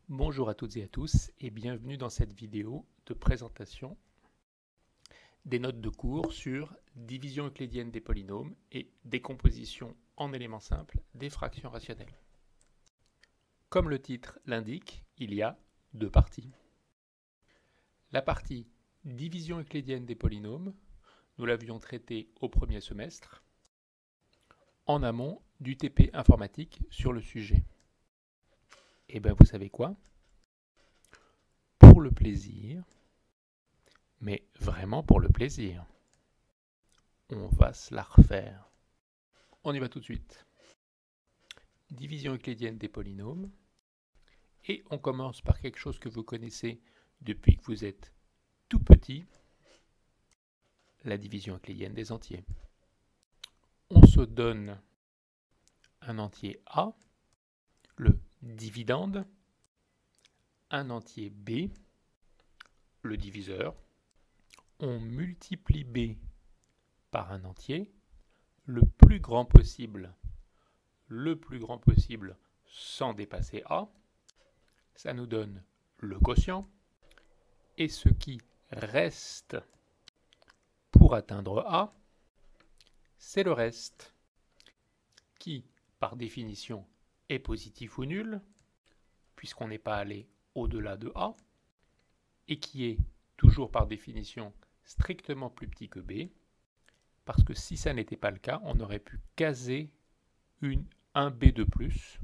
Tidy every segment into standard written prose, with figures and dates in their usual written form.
Bonjour à toutes et à tous et bienvenue dans cette vidéo de présentation des notes de cours sur division euclidienne des polynômes et décomposition en éléments simples des fractions rationnelles. Comme le titre l'indique, il y a deux parties. La partie division euclidienne des polynômes, nous l'avions traitée au premier semestre, en amont du TP informatique sur le sujet. Et bien vous savez quoi ? Pour le plaisir, mais vraiment pour le plaisir, on va se la refaire. On y va tout de suite. Division euclidienne des polynômes. Et on commence par quelque chose que vous connaissez depuis que vous êtes tout petit, la division euclidienne des entiers. On se donne un entier A, le dividende, un entier B, le diviseur. On multiplie B par un entier, le plus grand possible sans dépasser A. Ça nous donne le quotient. Et ce qui reste pour atteindre A, c'est le reste, qui, par définition, est positif ou nul, puisqu'on n'est pas allé au-delà de A, et qui est, toujours par définition, strictement plus petit que B, parce que si ça n'était pas le cas, on aurait pu caser un B de plus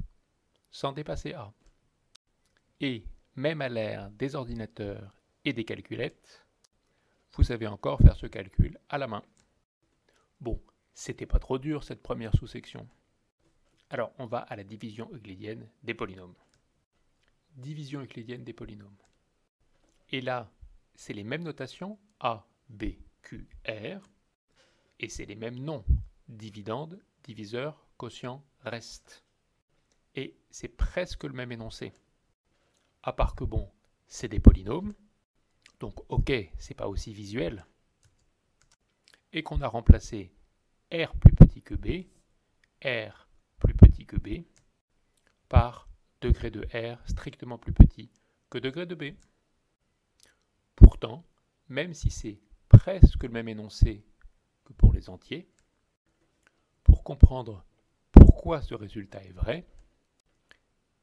sans dépasser A. Et même à l'ère des ordinateurs et des calculettes, vous savez encore faire ce calcul à la main. Bon, c'était pas trop dur cette première sous-section. Alors on va à la division euclidienne des polynômes. Division euclidienne des polynômes. Et là, c'est les mêmes notations, A, B, Q, R, et c'est les mêmes noms, dividende, diviseur, quotient, reste. Et c'est presque le même énoncé. À part que bon, c'est des polynômes, donc ok, c'est pas aussi visuel, et qu'on a remplacé R plus petit que B, R plus petit que B, par degré de R strictement plus petit que degré de B. Pourtant, même si c'est presque le même énoncé que pour les entiers, pour comprendre pourquoi ce résultat est vrai,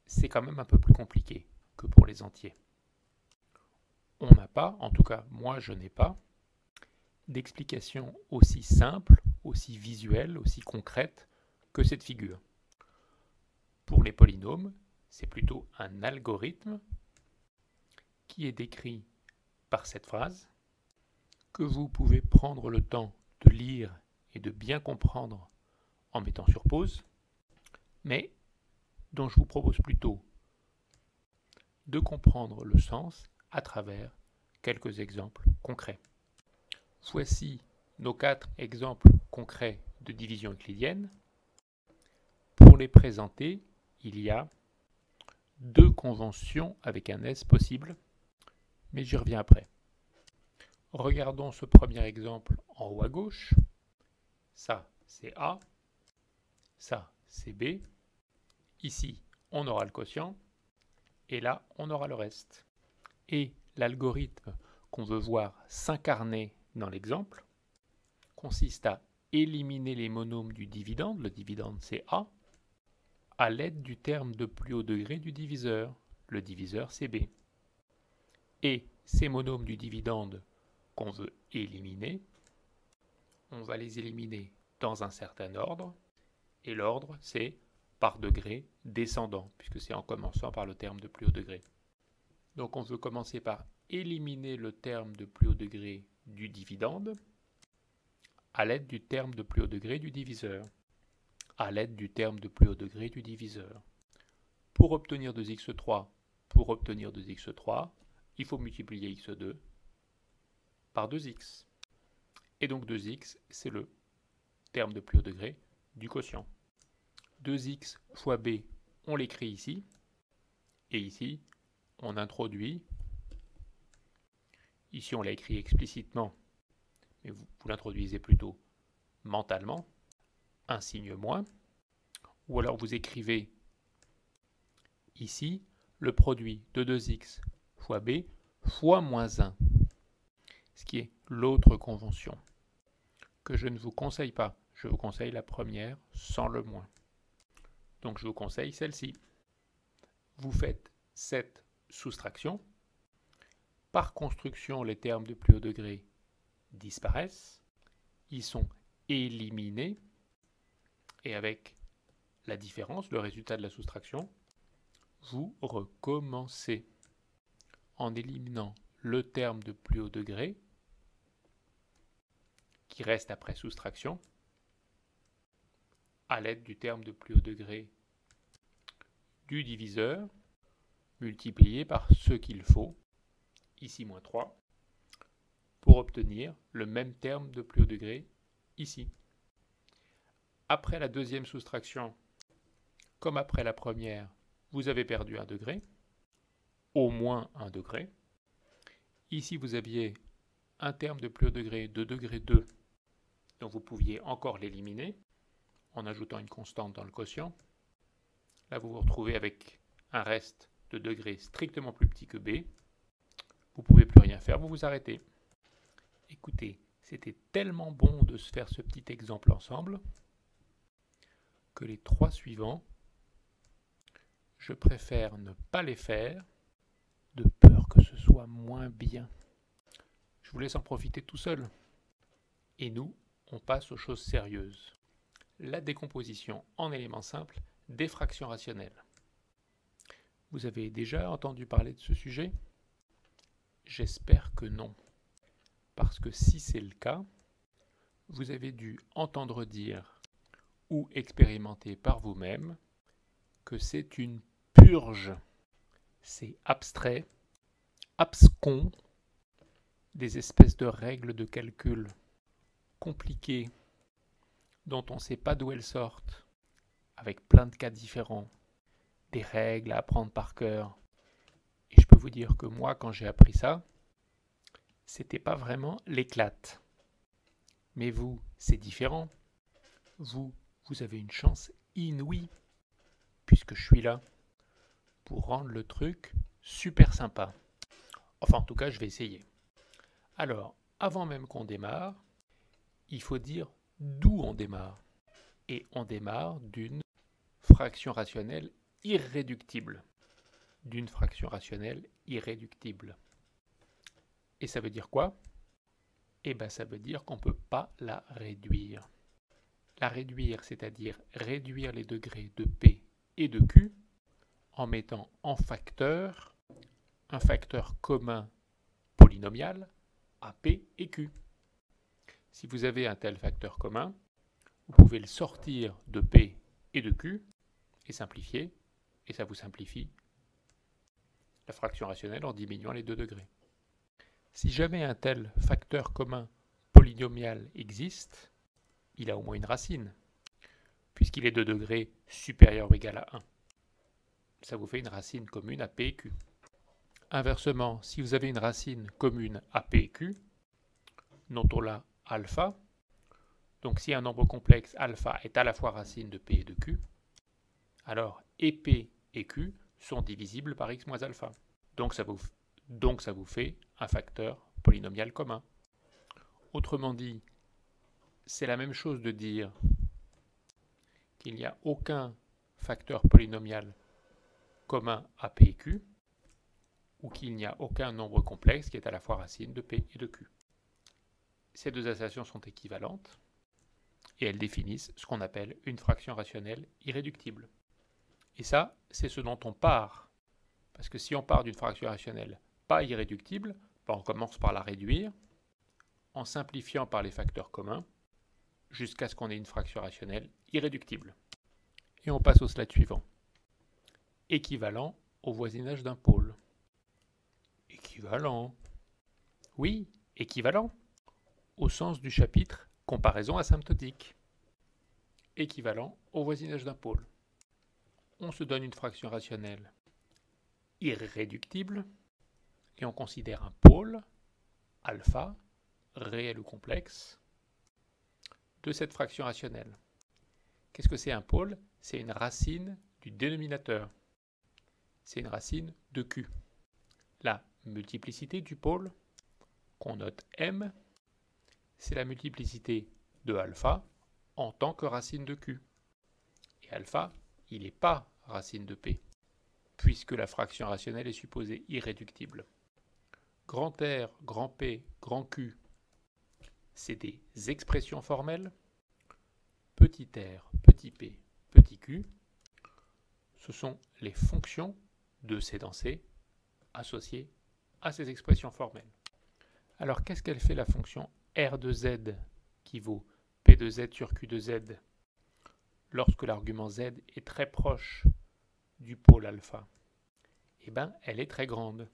c'est quand même un peu plus compliqué que pour les entiers. On n'a pas, en tout cas moi je n'ai pas, d'explication aussi simple, aussi visuelle, aussi concrète que cette figure. Pour les polynômes, c'est plutôt un algorithme qui est décrit par cette phrase, que vous pouvez prendre le temps de lire et de bien comprendre en mettant sur pause, mais dont je vous propose plutôt de comprendre le sens à travers quelques exemples concrets. Voici nos 4 exemples concrets de division euclidienne. Pour les présenter, il y a 2 conventions avec un S possible, mais j'y reviens après. Regardons ce premier exemple en haut à gauche. Ça, c'est A. Ça, c'est B. Ici, on aura le quotient. Et là, on aura le reste. Et l'algorithme qu'on veut voir s'incarner dans l'exemple consiste à éliminer les monômes du dividende, le dividende c'est A, à l'aide du terme de plus haut degré du diviseur, le diviseur c'est B. Et ces monômes du dividende qu'on veut éliminer, on va les éliminer dans un certain ordre, et l'ordre c'est par degré descendant, puisque c'est en commençant par le terme de plus haut degré. Donc on veut commencer par éliminer le terme de plus haut degré du dividende à l'aide du terme de plus haut degré du diviseur, à l'aide du terme de plus haut degré du diviseur. Pour obtenir 2x3, il faut multiplier x2 par 2x. Et donc 2x, c'est le terme de plus haut degré du quotient. 2x fois b, on l'écrit ici, et ici, on introduit, ici on l'a écrit explicitement, mais vous l'introduisez plutôt mentalement, un signe moins, ou alors vous écrivez ici le produit de 2x fois b fois moins 1, ce qui est l'autre convention, que je ne vous conseille pas. Je vous conseille la première sans le moins. Donc je vous conseille celle-ci. Vous faites cette soustraction. Par construction, les termes de plus haut degré disparaissent. Ils sont éliminés. Et avec la différence, le résultat de la soustraction, vous recommencez en éliminant le terme de plus haut degré qui reste après soustraction à l'aide du terme de plus haut degré du diviseur multiplié par ce qu'il faut, ici moins 3, pour obtenir le même terme de plus haut degré ici. Après la deuxième soustraction, comme après la première, vous avez perdu 1 degré, au moins 1 degré. Ici, vous aviez un terme de plus haut degré de degré 2, donc vous pouviez encore l'éliminer en ajoutant une constante dans le quotient. Là, vous vous retrouvez avec un reste de degré strictement plus petit que b. Vous ne pouvez plus rien faire, vous vous arrêtez. Écoutez, c'était tellement bon de se faire ce petit exemple ensemble que les 3 suivants, je préfère ne pas les faire de peur que ce soit moins bien. Je vous laisse en profiter tout seul. Et nous, on passe aux choses sérieuses. La décomposition en éléments simples des fractions rationnelles. Vous avez déjà entendu parler de ce sujet? J'espère que non. Parce que si c'est le cas, vous avez dû entendre dire ou expérimenter par vous-même que c'est une purge. C'est abstrait, abscon, des espèces de règles de calcul compliquées dont on ne sait pas d'où elles sortent, avec plein de cas différents, des règles à apprendre par cœur. Et je peux vous dire que moi, quand j'ai appris ça, c'était pas vraiment l'éclate. Mais vous, c'est différent. Vous avez une chance inouïe, puisque je suis là, pour rendre le truc super sympa. Enfin, en tout cas, je vais essayer. Alors, avant même qu'on démarre, il faut dire d'où on démarre. Et on démarre d'une fraction rationnelle irréductible. D'une fraction rationnelle irréductible. Et ça veut dire quoi? Eh bien, ça veut dire qu'on ne peut pas la réduire. La réduire, c'est-à-dire réduire les degrés de P et de Q en mettant en facteur un facteur commun polynomial à P et Q. Si vous avez un tel facteur commun, vous pouvez le sortir de P et de Q et simplifier, et ça vous simplifie la fraction rationnelle en diminuant les 2 degrés. Si jamais un tel facteur commun polynomial existe, il a au moins une racine, puisqu'il est de degré supérieur ou égal à 1. Ça vous fait une racine commune à P et Q. Inversement, si vous avez une racine commune à P et Q, notons-la alpha. Donc si un nombre complexe alpha est à la fois racine de P et de Q, alors et P et Q sont divisibles par x moins alpha. Donc ça vous fait un facteur polynomial commun. Autrement dit, c'est la même chose de dire qu'il n'y a aucun facteur polynomial commun à P et Q, ou qu'il n'y a aucun nombre complexe qui est à la fois racine de P et de Q. Ces deux assertions sont équivalentes, et elles définissent ce qu'on appelle une fraction rationnelle irréductible. Et ça, c'est ce dont on part. Parce que si on part d'une fraction rationnelle pas irréductible, on commence par la réduire, en simplifiant par les facteurs communs, jusqu'à ce qu'on ait une fraction rationnelle irréductible. Et on passe au slide suivant. Équivalent au voisinage d'un pôle. Équivalent. Oui, équivalent. Au sens du chapitre comparaison asymptotique. Équivalent au voisinage d'un pôle. On se donne une fraction rationnelle irréductible et on considère un pôle, alpha, réel ou complexe, de cette fraction rationnelle. Qu'est-ce que c'est un pôle? C'est une racine du dénominateur. c'est une racine de Q. La multiplicité du pôle, qu'on note M, c'est la multiplicité de alpha en tant que racine de Q. Et alpha, il n'est pas racine de P, puisque la fraction rationnelle est supposée irréductible. Grand R, grand P, grand Q, c'est des expressions formelles. Petit r, petit p, petit q, ce sont les fonctions de C dans C associées à ces expressions formelles. Alors qu'est-ce qu'elle fait la fonction R de Z qui vaut P de Z sur Q de Z lorsque l'argument Z est très proche du pôle alpha? Eh bien, elle est très grande.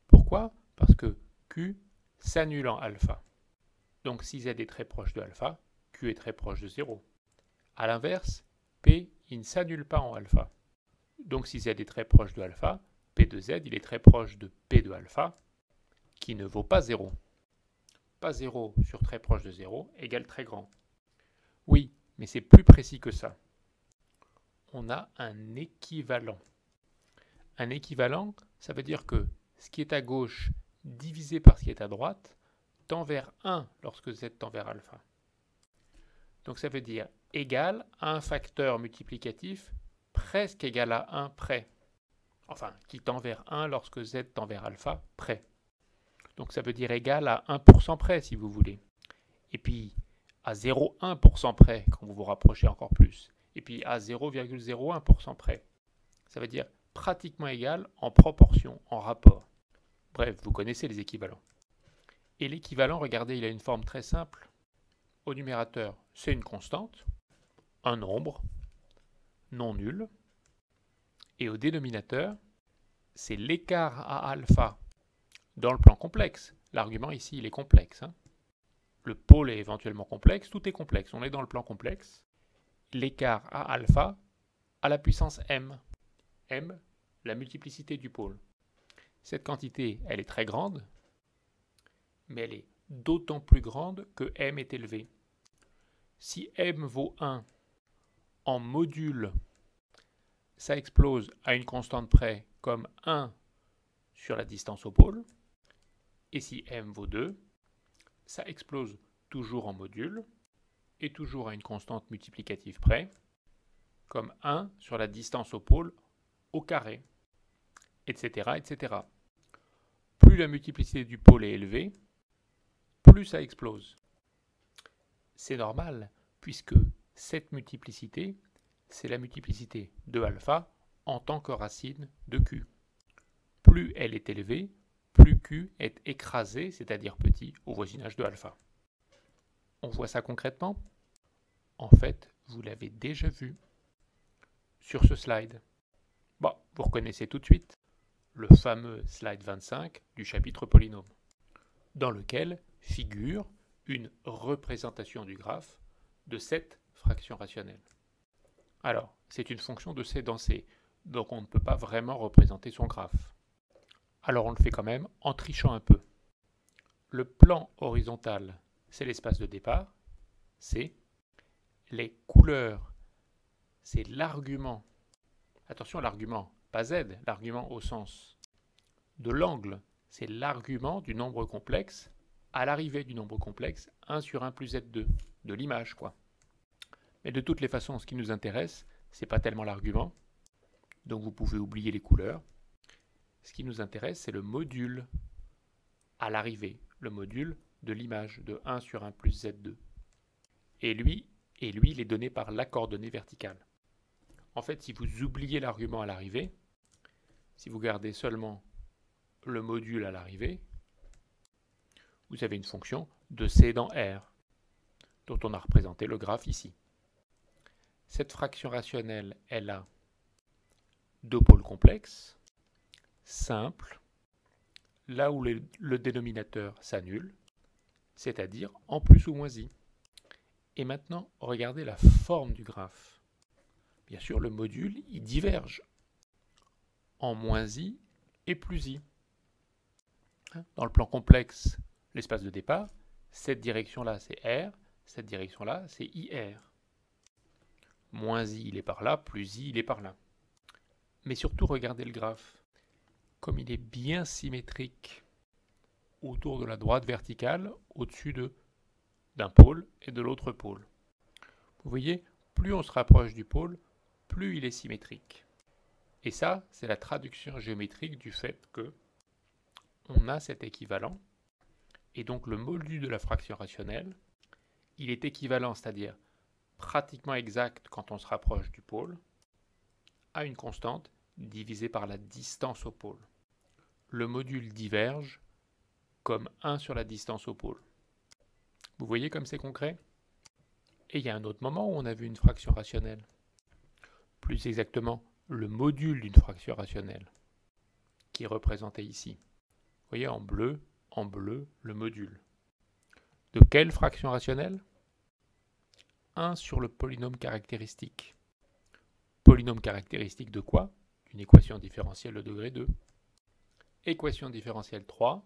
Pourquoi? Parce que Q s'annule en alpha. Donc si Z est très proche de alpha, Q est très proche de 0. A l'inverse, P, il ne s'annule pas en alpha. Donc si Z est très proche de alpha, P de Z, il est très proche de P de alpha, qui ne vaut pas 0. Pas 0 sur très proche de 0 égale très grand. Oui, mais c'est plus précis que ça. On a un équivalent. Un équivalent, ça veut dire que ce qui est à gauche divisé par ce qui est à droite tend vers 1 lorsque Z tend vers alpha. Donc ça veut dire égal à un facteur multiplicatif presque égal à 1 près. Enfin, qui tend vers 1 lorsque Z tend vers alpha près. Donc ça veut dire égal à 1% près si vous voulez. Et puis à 0,1% près quand vous vous rapprochez encore plus. Et puis à 0,01% près. Ça veut dire pratiquement égal en proportion, en rapport. Bref, vous connaissez les équivalents. Et l'équivalent, regardez, il a une forme très simple. Au numérateur, c'est une constante, un nombre, non nul. Et au dénominateur, c'est l'écart à alpha dans le plan complexe. L'argument ici, il est complexe. Le pôle est éventuellement complexe, tout est complexe. On est dans le plan complexe. L'écart à alpha à la puissance m. M, la multiplicité du pôle. Cette quantité, elle est très grande, mais elle est d'autant plus grande que m est élevé. Si m vaut 1 en module, ça explose à une constante près comme 1 sur la distance au pôle. Et si m vaut 2, ça explose toujours en module et toujours à une constante multiplicative près, comme 1 sur la distance au pôle au carré, etc., etc. Plus la multiplicité du pôle est élevée, plus ça explose. C'est normal, puisque cette multiplicité, c'est la multiplicité de alpha en tant que racine de Q. Plus elle est élevée, plus Q est écrasé, c'est-à-dire petit, au voisinage de alpha. On voit ça concrètement? En fait, vous l'avez déjà vu sur ce slide. Bon, vous reconnaissez tout de suite le fameux slide 25 du chapitre polynôme, dans lequel figure une représentation du graphe de cette fraction rationnelle. Alors, c'est une fonction de C dans C, donc on ne peut pas vraiment représenter son graphe. Alors on le fait quand même en trichant un peu. Le plan horizontal, c'est l'espace de départ, C. Les couleurs, c'est l'argument. Attention, l'argument, pas Z, l'argument au sens de l'angle, c'est l'argument du nombre complexe à l'arrivée du nombre complexe 1 sur 1 plus Z2, de l'image quoi. Mais de toutes les façons, ce qui nous intéresse, c'est pas tellement l'argument, donc vous pouvez oublier les couleurs. Ce qui nous intéresse, c'est le module à l'arrivée, le module de l'image de 1 sur 1 plus Z2. Et lui, il est donné par la coordonnée verticale. En fait, si vous oubliez l'argument à l'arrivée, si vous gardez seulement le module à l'arrivée, vous avez une fonction de C dans R, dont on a représenté le graphe ici. Cette fraction rationnelle, elle a deux pôles complexes, simples, là où le dénominateur s'annule, c'est-à-dire en plus ou moins i. Et maintenant, regardez la forme du graphe. Bien sûr, le module, il diverge en moins i et plus i. Dans le plan complexe, l'espace de départ, cette direction-là, c'est R, cette direction-là, c'est IR. Moins i, il est par là, plus i, il est par là. Mais surtout, regardez le graphe. Comme il est bien symétrique autour de la droite verticale, au-dessus d'un pôle et de l'autre pôle. Vous voyez, plus on se rapproche du pôle, plus il est symétrique. Et ça, c'est la traduction géométrique du fait que on a cet équivalent. Et donc le module de la fraction rationnelle, il est équivalent, c'est-à-dire pratiquement exact quand on se rapproche du pôle, à une constante divisée par la distance au pôle. Le module diverge comme 1 sur la distance au pôle. Vous voyez comme c'est concret? Et il y a un autre moment où on a vu une fraction rationnelle. Plus exactement, le module d'une fraction rationnelle, qui est représenté ici. Vous voyez en bleu, le module. De quelle fraction rationnelle? 1 sur le polynôme caractéristique. Polynôme caractéristique de quoi? D'une équation différentielle de degré 2. Équation différentielle 3,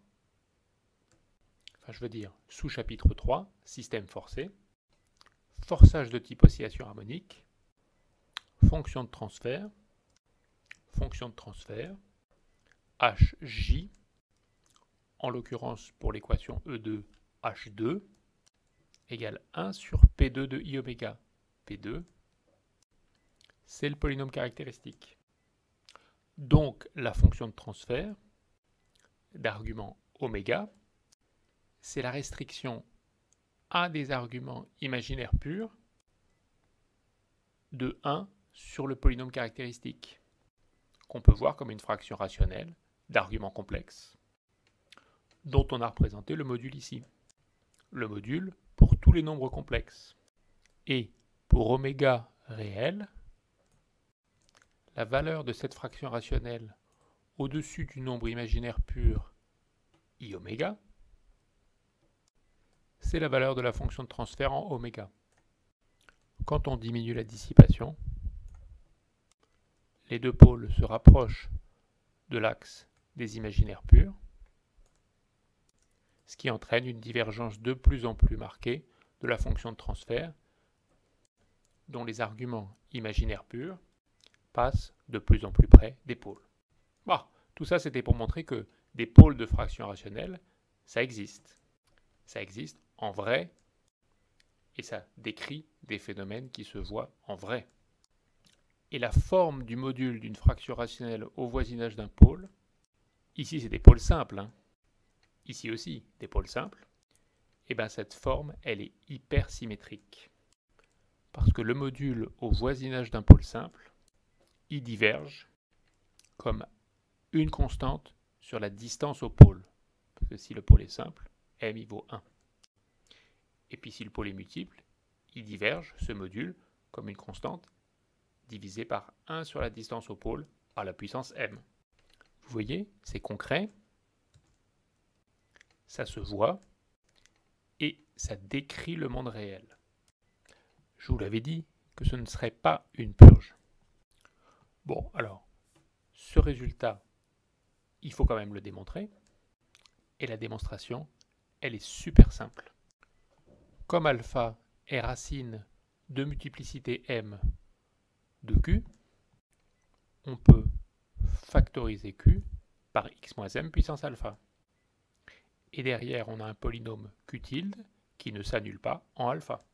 sous-chapitre 3, système forcé, forçage de type oscillation harmonique, fonction de transfert, Hj, en l'occurrence pour l'équation E2, H2, égale 1 sur P2 de I oméga. P2, c'est le polynôme caractéristique. Donc la fonction de transfert d'argument oméga, c'est la restriction à des arguments imaginaires purs de 1 sur le polynôme caractéristique, qu'on peut voir comme une fraction rationnelle d'arguments complexes, dont on a représenté le module ici. Le module pour tous les nombres complexes. Et pour oméga réel, la valeur de cette fraction rationnelle au-dessus du nombre imaginaire pur I oméga, c'est la valeur de la fonction de transfert en oméga. Quand on diminue la dissipation, les deux pôles se rapprochent de l'axe des imaginaires purs, ce qui entraîne une divergence de plus en plus marquée de la fonction de transfert, dont les arguments imaginaires purs passent de plus en plus près des pôles. Bon, tout ça, c'était pour montrer que des pôles de fractions rationnelles, ça existe. Ça existe en vrai, et ça décrit des phénomènes qui se voient en vrai. Et la forme du module d'une fraction rationnelle au voisinage d'un pôle, ici c'est des pôles simples, hein. Ici aussi des pôles simples, et bien cette forme, elle est hypersymétrique. Parce que le module au voisinage d'un pôle simple, il diverge comme une constante sur la distance au pôle. Parce que si le pôle est simple, m il vaut 1. Et puis si le pôle est multiple, il diverge, ce module, comme une constante, divisée par 1 sur la distance au pôle à la puissance m. Vous voyez, c'est concret, ça se voit, et ça décrit le monde réel. Je vous l'avais dit que ce ne serait pas une purge. Bon, alors, ce résultat, il faut quand même le démontrer, et la démonstration, elle est super simple. Comme alpha est racine de multiplicité m de q, on peut factoriser q par x moins m puissance alpha. Et derrière, on a un polynôme q tilde qui ne s'annule pas en alpha.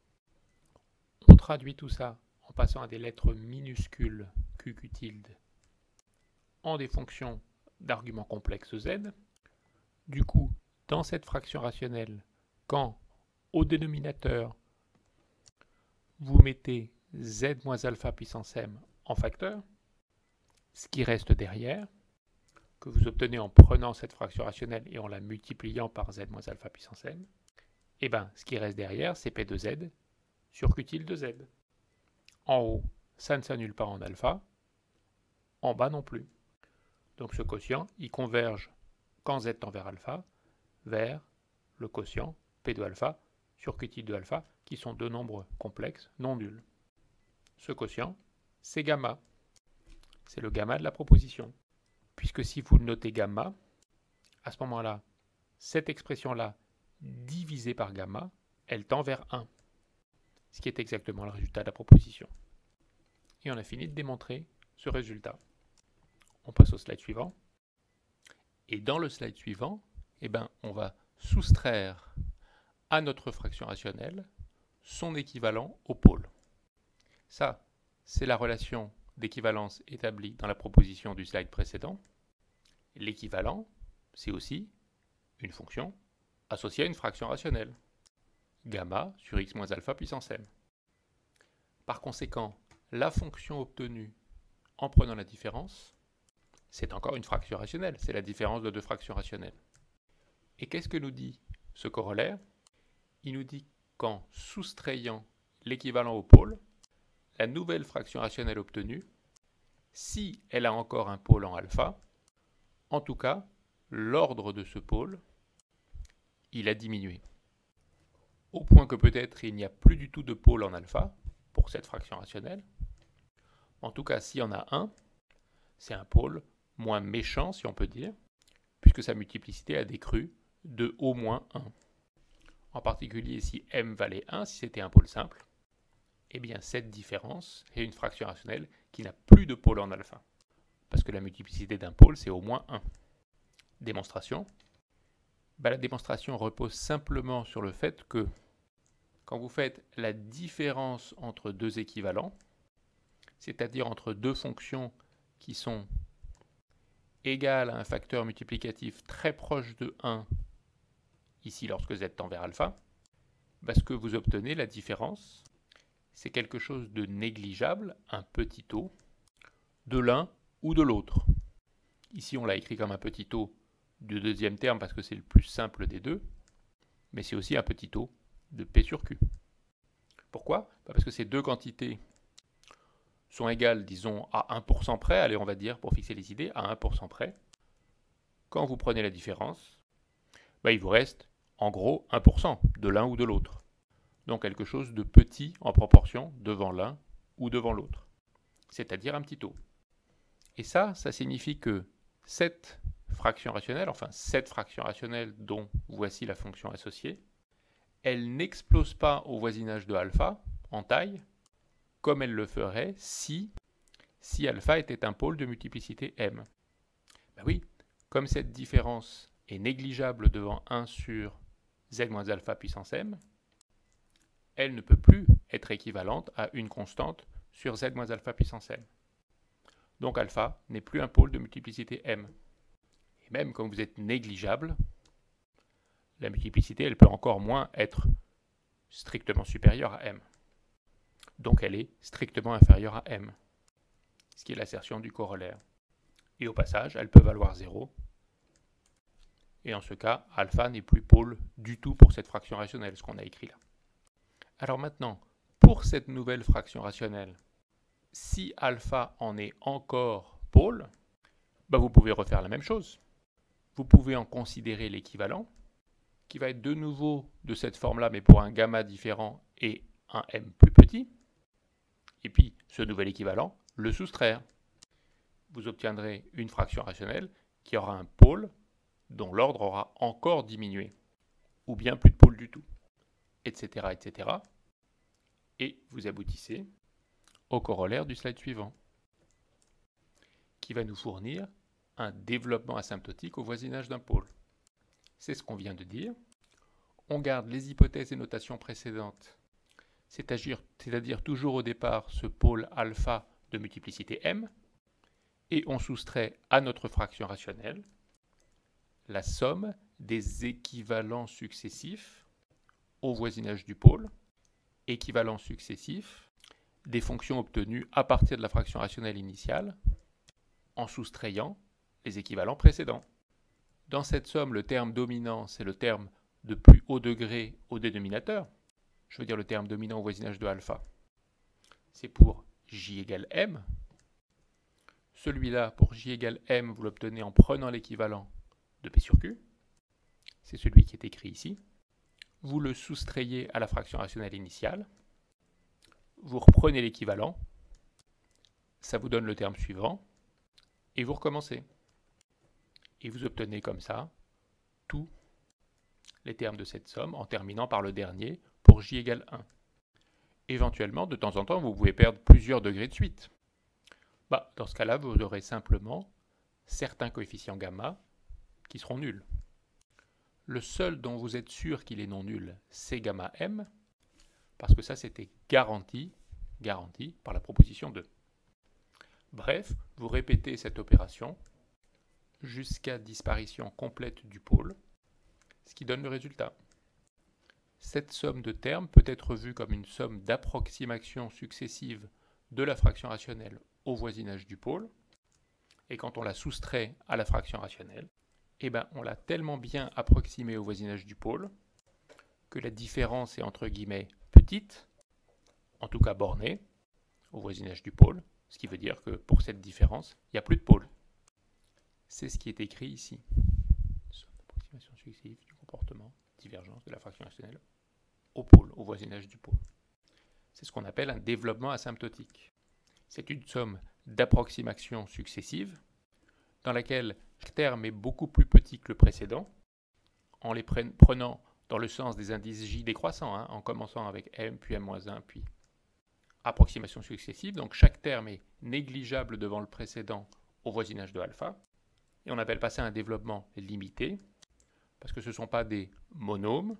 On traduit tout ça en passant à des lettres minuscules q tilde en des fonctions d'arguments complexes z. Du coup, dans cette fraction rationnelle, quand au dénominateur, vous mettez z moins alpha puissance m en facteur, ce qui reste derrière, que vous obtenez en prenant cette fraction rationnelle et en la multipliant par z moins alpha puissance m, et bien ce qui reste derrière, c'est p de z sur q tilde de z. En haut, ça ne s'annule pas en alpha, en bas non plus. Donc ce quotient, il converge quand z tend vers alpha, vers le quotient p de alpha sur q tilde de alpha, qui sont deux nombres complexes non nuls. Ce quotient, c'est gamma. C'est le gamma de la proposition. Puisque si vous le notez gamma, à ce moment-là, cette expression-là, divisée par gamma, elle tend vers 1. Ce qui est exactement le résultat de la proposition. Et on a fini de démontrer ce résultat. On passe au slide suivant. Et dans le slide suivant, on va soustraire à notre fraction rationnelle son équivalent au pôle. Ça, c'est la relation d'équivalence établie dans la proposition du slide précédent. L'équivalent, c'est aussi une fonction associée à une fraction rationnelle, gamma sur x moins alpha puissance m. Par conséquent, la fonction obtenue en prenant la différence, c'est encore une fraction rationnelle, c'est la différence de deux fractions rationnelles. Et qu'est-ce que nous dit ce corollaire? Il nous dit qu'en soustrayant l'équivalent au pôle, la nouvelle fraction rationnelle obtenue, si elle a encore un pôle en alpha, en tout cas, l'ordre de ce pôle, il a diminué. Au point que peut-être il n'y a plus du tout de pôle en alpha pour cette fraction rationnelle. En tout cas, s'il y en a un, c'est un pôle moins méchant, si on peut dire, puisque sa multiplicité a décru de au moins 1. En particulier, si m valait 1, si c'était un pôle simple, eh bien cette différence est une fraction rationnelle qui n'a plus de pôle en alpha. Parce que la multiplicité d'un pôle, c'est au moins 1. Démonstration. La démonstration repose simplement sur le fait que quand vous faites la différence entre deux équivalents, c'est-à-dire entre deux fonctions qui sont égales à un facteur multiplicatif très proche de 1, ici lorsque z tend vers alpha, ce que vous obtenez, la différence, c'est quelque chose de négligeable, un petit o, de l'un ou de l'autre. Ici, on l'a écrit comme un petit o du deuxième terme parce que c'est le plus simple des deux, mais c'est aussi un petit o de p sur q. Pourquoi? Parce que ces deux quantités sont égales, disons, à 1% près, allez, on va dire, pour fixer les idées, à 1% près. Quand vous prenez la différence, il vous reste, en gros, 1% de l'un ou de l'autre. Donc quelque chose de petit en proportion devant l'un ou devant l'autre, c'est-à-dire un petit o. Et ça signifie que cette fraction rationnelle, enfin cette fraction rationnelle dont voici la fonction associée, elle n'explose pas au voisinage de alpha en taille, comme elle le ferait si alpha était un pôle de multiplicité m. Oui, comme cette différence est négligeable devant 1 sur z moins alpha puissance m, elle ne peut plus être équivalente à une constante sur z moins alpha puissance m. Donc alpha n'est plus un pôle de multiplicité m. Et même quand vous êtes négligeable, la multiplicité, elle peut encore moins être strictement supérieure à m. Donc elle est strictement inférieure à m, ce qui est l'assertion du corollaire. Et au passage, elle peut valoir 0. Et en ce cas, alpha n'est plus pôle du tout pour cette fraction rationnelle, ce qu'on a écrit là. Alors maintenant, pour cette nouvelle fraction rationnelle, si alpha en est encore pôle, vous pouvez refaire la même chose. Vous pouvez en considérer l'équivalent, qui va être de nouveau de cette forme-là, mais pour un gamma différent et un m plus petit. Et puis, ce nouvel équivalent, le soustraire. Vous obtiendrez une fraction rationnelle qui aura un pôle dont l'ordre aura encore diminué, ou bien plus de pôle du tout, etc., etc. Et vous aboutissez au corollaire du slide suivant, qui va nous fournir un développement asymptotique au voisinage d'un pôle. C'est ce qu'on vient de dire. On garde les hypothèses et notations précédentes, c'est-à-dire toujours au départ ce pôle alpha de multiplicité m, et on soustrait à notre fraction rationnelle la somme des équivalents successifs au voisinage du pôle, équivalents successifs des fonctions obtenues à partir de la fraction rationnelle initiale en soustrayant les équivalents précédents. Dans cette somme, le terme dominant, c'est le terme de plus haut degré au dénominateur. Je veux dire le terme dominant au voisinage de alpha. C'est pour j égale m. Celui-là, pour j égale m, vous l'obtenez en prenant l'équivalent de p sur q. C'est celui qui est écrit ici. Vous le soustrayez à la fraction rationnelle initiale. Vous reprenez l'équivalent. Ça vous donne le terme suivant. Et vous recommencez. Et vous obtenez comme ça tous les termes de cette somme en terminant par le dernier pour j égale 1. Éventuellement, de temps en temps, vous pouvez perdre plusieurs degrés de suite. Dans ce cas-là, vous aurez simplement certains coefficients gamma qui seront nuls. Le seul dont vous êtes sûr qu'il est non nul, c'est gamma m, parce que ça c'était garanti par la proposition 2. Bref, vous répétez cette opération jusqu'à disparition complète du pôle, ce qui donne le résultat. Cette somme de termes peut être vue comme une somme d'approximations successives de la fraction rationnelle au voisinage du pôle, et quand on la soustrait à la fraction rationnelle, on l'a tellement bien approximée au voisinage du pôle que la différence est entre guillemets petite, en tout cas bornée, au voisinage du pôle, ce qui veut dire que pour cette différence, il n'y a plus de pôle. C'est ce qui est écrit ici. Somme d'approximation successive du comportement, divergence de la fraction rationnelle au pôle, au voisinage du pôle. C'est ce qu'on appelle un développement asymptotique. C'est une somme d'approximations successives dans laquelle chaque terme est beaucoup plus petit que le précédent, en les prenant dans le sens des indices J décroissants, en commençant avec M, puis M-1, puis approximation successive. Donc chaque terme est négligeable devant le précédent au voisinage de alpha. Et on appelle pas ça un développement limité, parce que ce ne sont pas des monômes,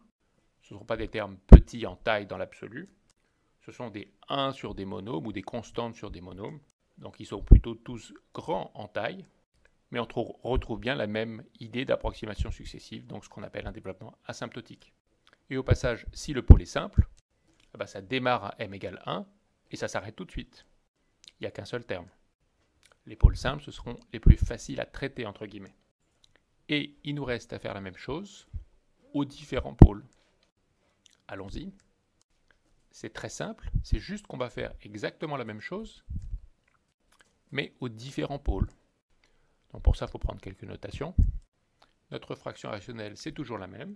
ce ne sont pas des termes petits en taille dans l'absolu, ce sont des 1 sur des monômes ou des constantes sur des monômes. Donc ils sont plutôt tous grands en taille, mais on retrouve bien la même idée d'approximation successive, donc ce qu'on appelle un développement asymptotique. Et au passage, si le pôle est simple, ça démarre à m égale 1 et ça s'arrête tout de suite. Il n'y a qu'un seul terme. Les pôles simples, ce seront les plus faciles à traiter, entre guillemets. Et il nous reste à faire la même chose aux différents pôles. Allons-y. C'est très simple, c'est juste qu'on va faire exactement la même chose, mais aux différents pôles. Donc pour ça, il faut prendre quelques notations. Notre fraction rationnelle, c'est toujours la même,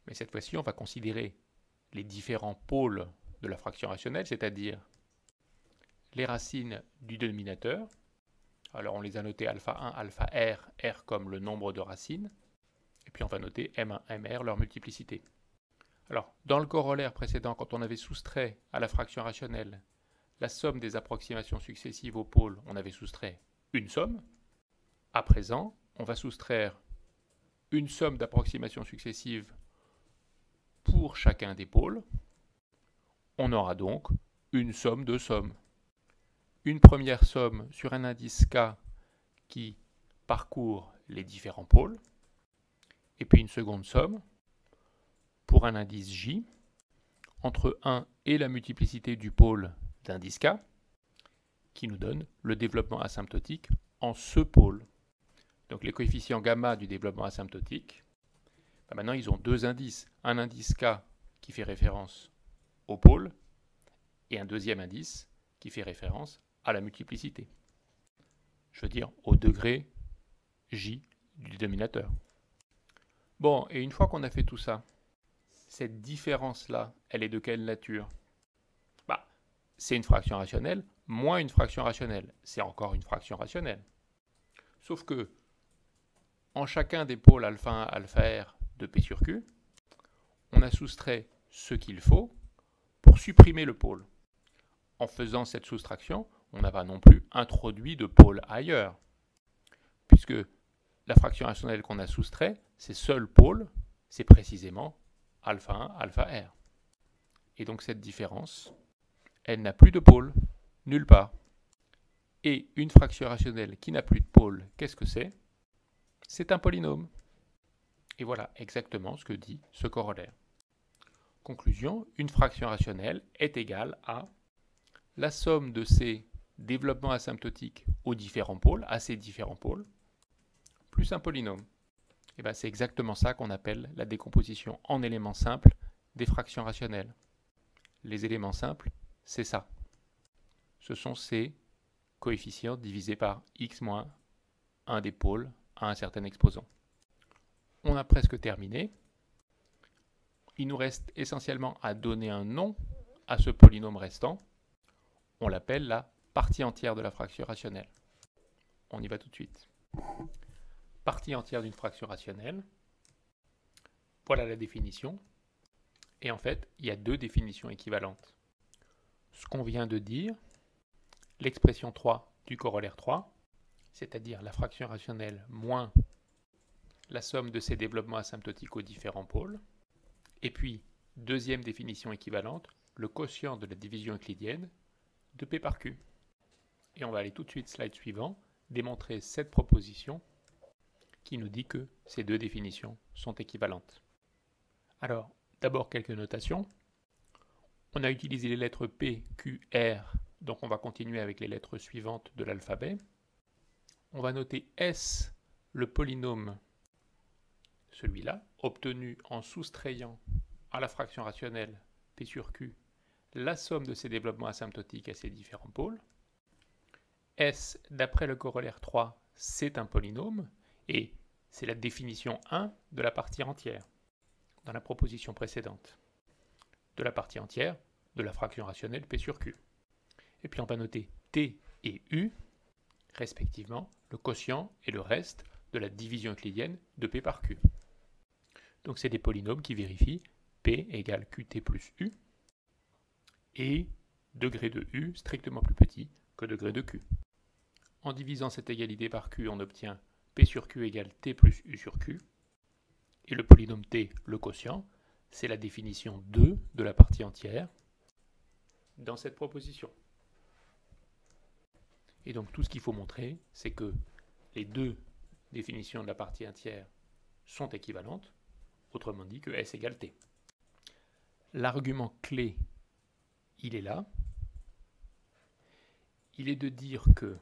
mais cette fois-ci, on va considérer les différents pôles de la fraction rationnelle, c'est-à-dire les racines du dénominateur. Alors on les a notés alpha 1, alpha r, r comme le nombre de racines, et puis on va noter m1, mr, leur multiplicité. Alors, dans le corollaire précédent, quand on avait soustrait à la fraction rationnelle la somme des approximations successives au pôle, on avait soustrait une somme. À présent, on va soustraire une somme d'approximations successives pour chacun des pôles. On aura donc une somme de sommes. Une première somme sur un indice K qui parcourt les différents pôles, et puis une seconde somme pour un indice J entre 1 et la multiplicité du pôle d'indice K, qui nous donne le développement asymptotique en ce pôle. Donc les coefficients gamma du développement asymptotique, maintenant ils ont deux indices. Un indice K qui fait référence au pôle et un deuxième indice qui fait référence à la multiplicité. Je veux dire au degré J du dénominateur. Bon, et une fois qu'on a fait tout ça, cette différence-là, elle est de quelle nature? C'est une fraction rationnelle moins une fraction rationnelle. C'est encore une fraction rationnelle. Sauf que, en chacun des pôles alpha 1, alpha r de P sur Q, on a soustrait ce qu'il faut pour supprimer le pôle. En faisant cette soustraction, on n'a pas non plus introduit de pôle ailleurs, puisque la fraction rationnelle qu'on a soustrait, ces seuls pôles, c'est précisément alpha 1, alpha r. Et donc cette différence, elle n'a plus de pôle, nulle part. Et une fraction rationnelle qui n'a plus de pôle, qu'est-ce que c'est? C'est un polynôme. Et voilà exactement ce que dit ce corollaire. Conclusion, une fraction rationnelle est égale à la somme de ses développements asymptotiques aux différents pôles, à ces différents pôles, plus un polynôme. Et c'est exactement ça qu'on appelle la décomposition en éléments simples des fractions rationnelles. Les éléments simples, c'est ça. Ce sont ces coefficients divisés par x moins 1 des pôles à un certain exposant. On a presque terminé. Il nous reste essentiellement à donner un nom à ce polynôme restant. On l'appelle la partie entière de la fraction rationnelle. On y va tout de suite. Partie entière d'une fraction rationnelle. Voilà la définition. Et en fait, il y a deux définitions équivalentes. Ce qu'on vient de dire, l'expression 3 du corollaire 3, c'est-à-dire la fraction rationnelle moins la somme de ses développements asymptotiques aux différents pôles. Et puis, deuxième définition équivalente, le quotient de la division euclidienne de P par Q. Et on va aller tout de suite, slide suivant, démontrer cette proposition qui nous dit que ces deux définitions sont équivalentes. Alors, d'abord quelques notations. On a utilisé les lettres P, Q, R, donc on va continuer avec les lettres suivantes de l'alphabet. On va noter S, le polynôme, celui-là, obtenu en soustrayant à la fraction rationnelle P sur Q la somme de ses développements asymptotiques à ses différents pôles. S, d'après le corollaire 3, c'est un polynôme, et c'est la définition 1 de la partie entière, dans la proposition précédente, de la partie entière de la fraction rationnelle P sur Q. Et puis on va noter T et U, respectivement, le quotient et le reste de la division euclidienne de P par Q. Donc c'est des polynômes qui vérifient P égale QT plus U, et degré de U strictement plus petit que degré de Q. En divisant cette égalité par Q, on obtient P sur Q égale T plus U sur Q. Et le polynôme T, le quotient, c'est la définition 2 de la partie entière dans cette proposition. Et donc tout ce qu'il faut montrer, c'est que les deux définitions de la partie entière sont équivalentes, autrement dit que S égale T. L'argument clé, il est là. Il est de dire que,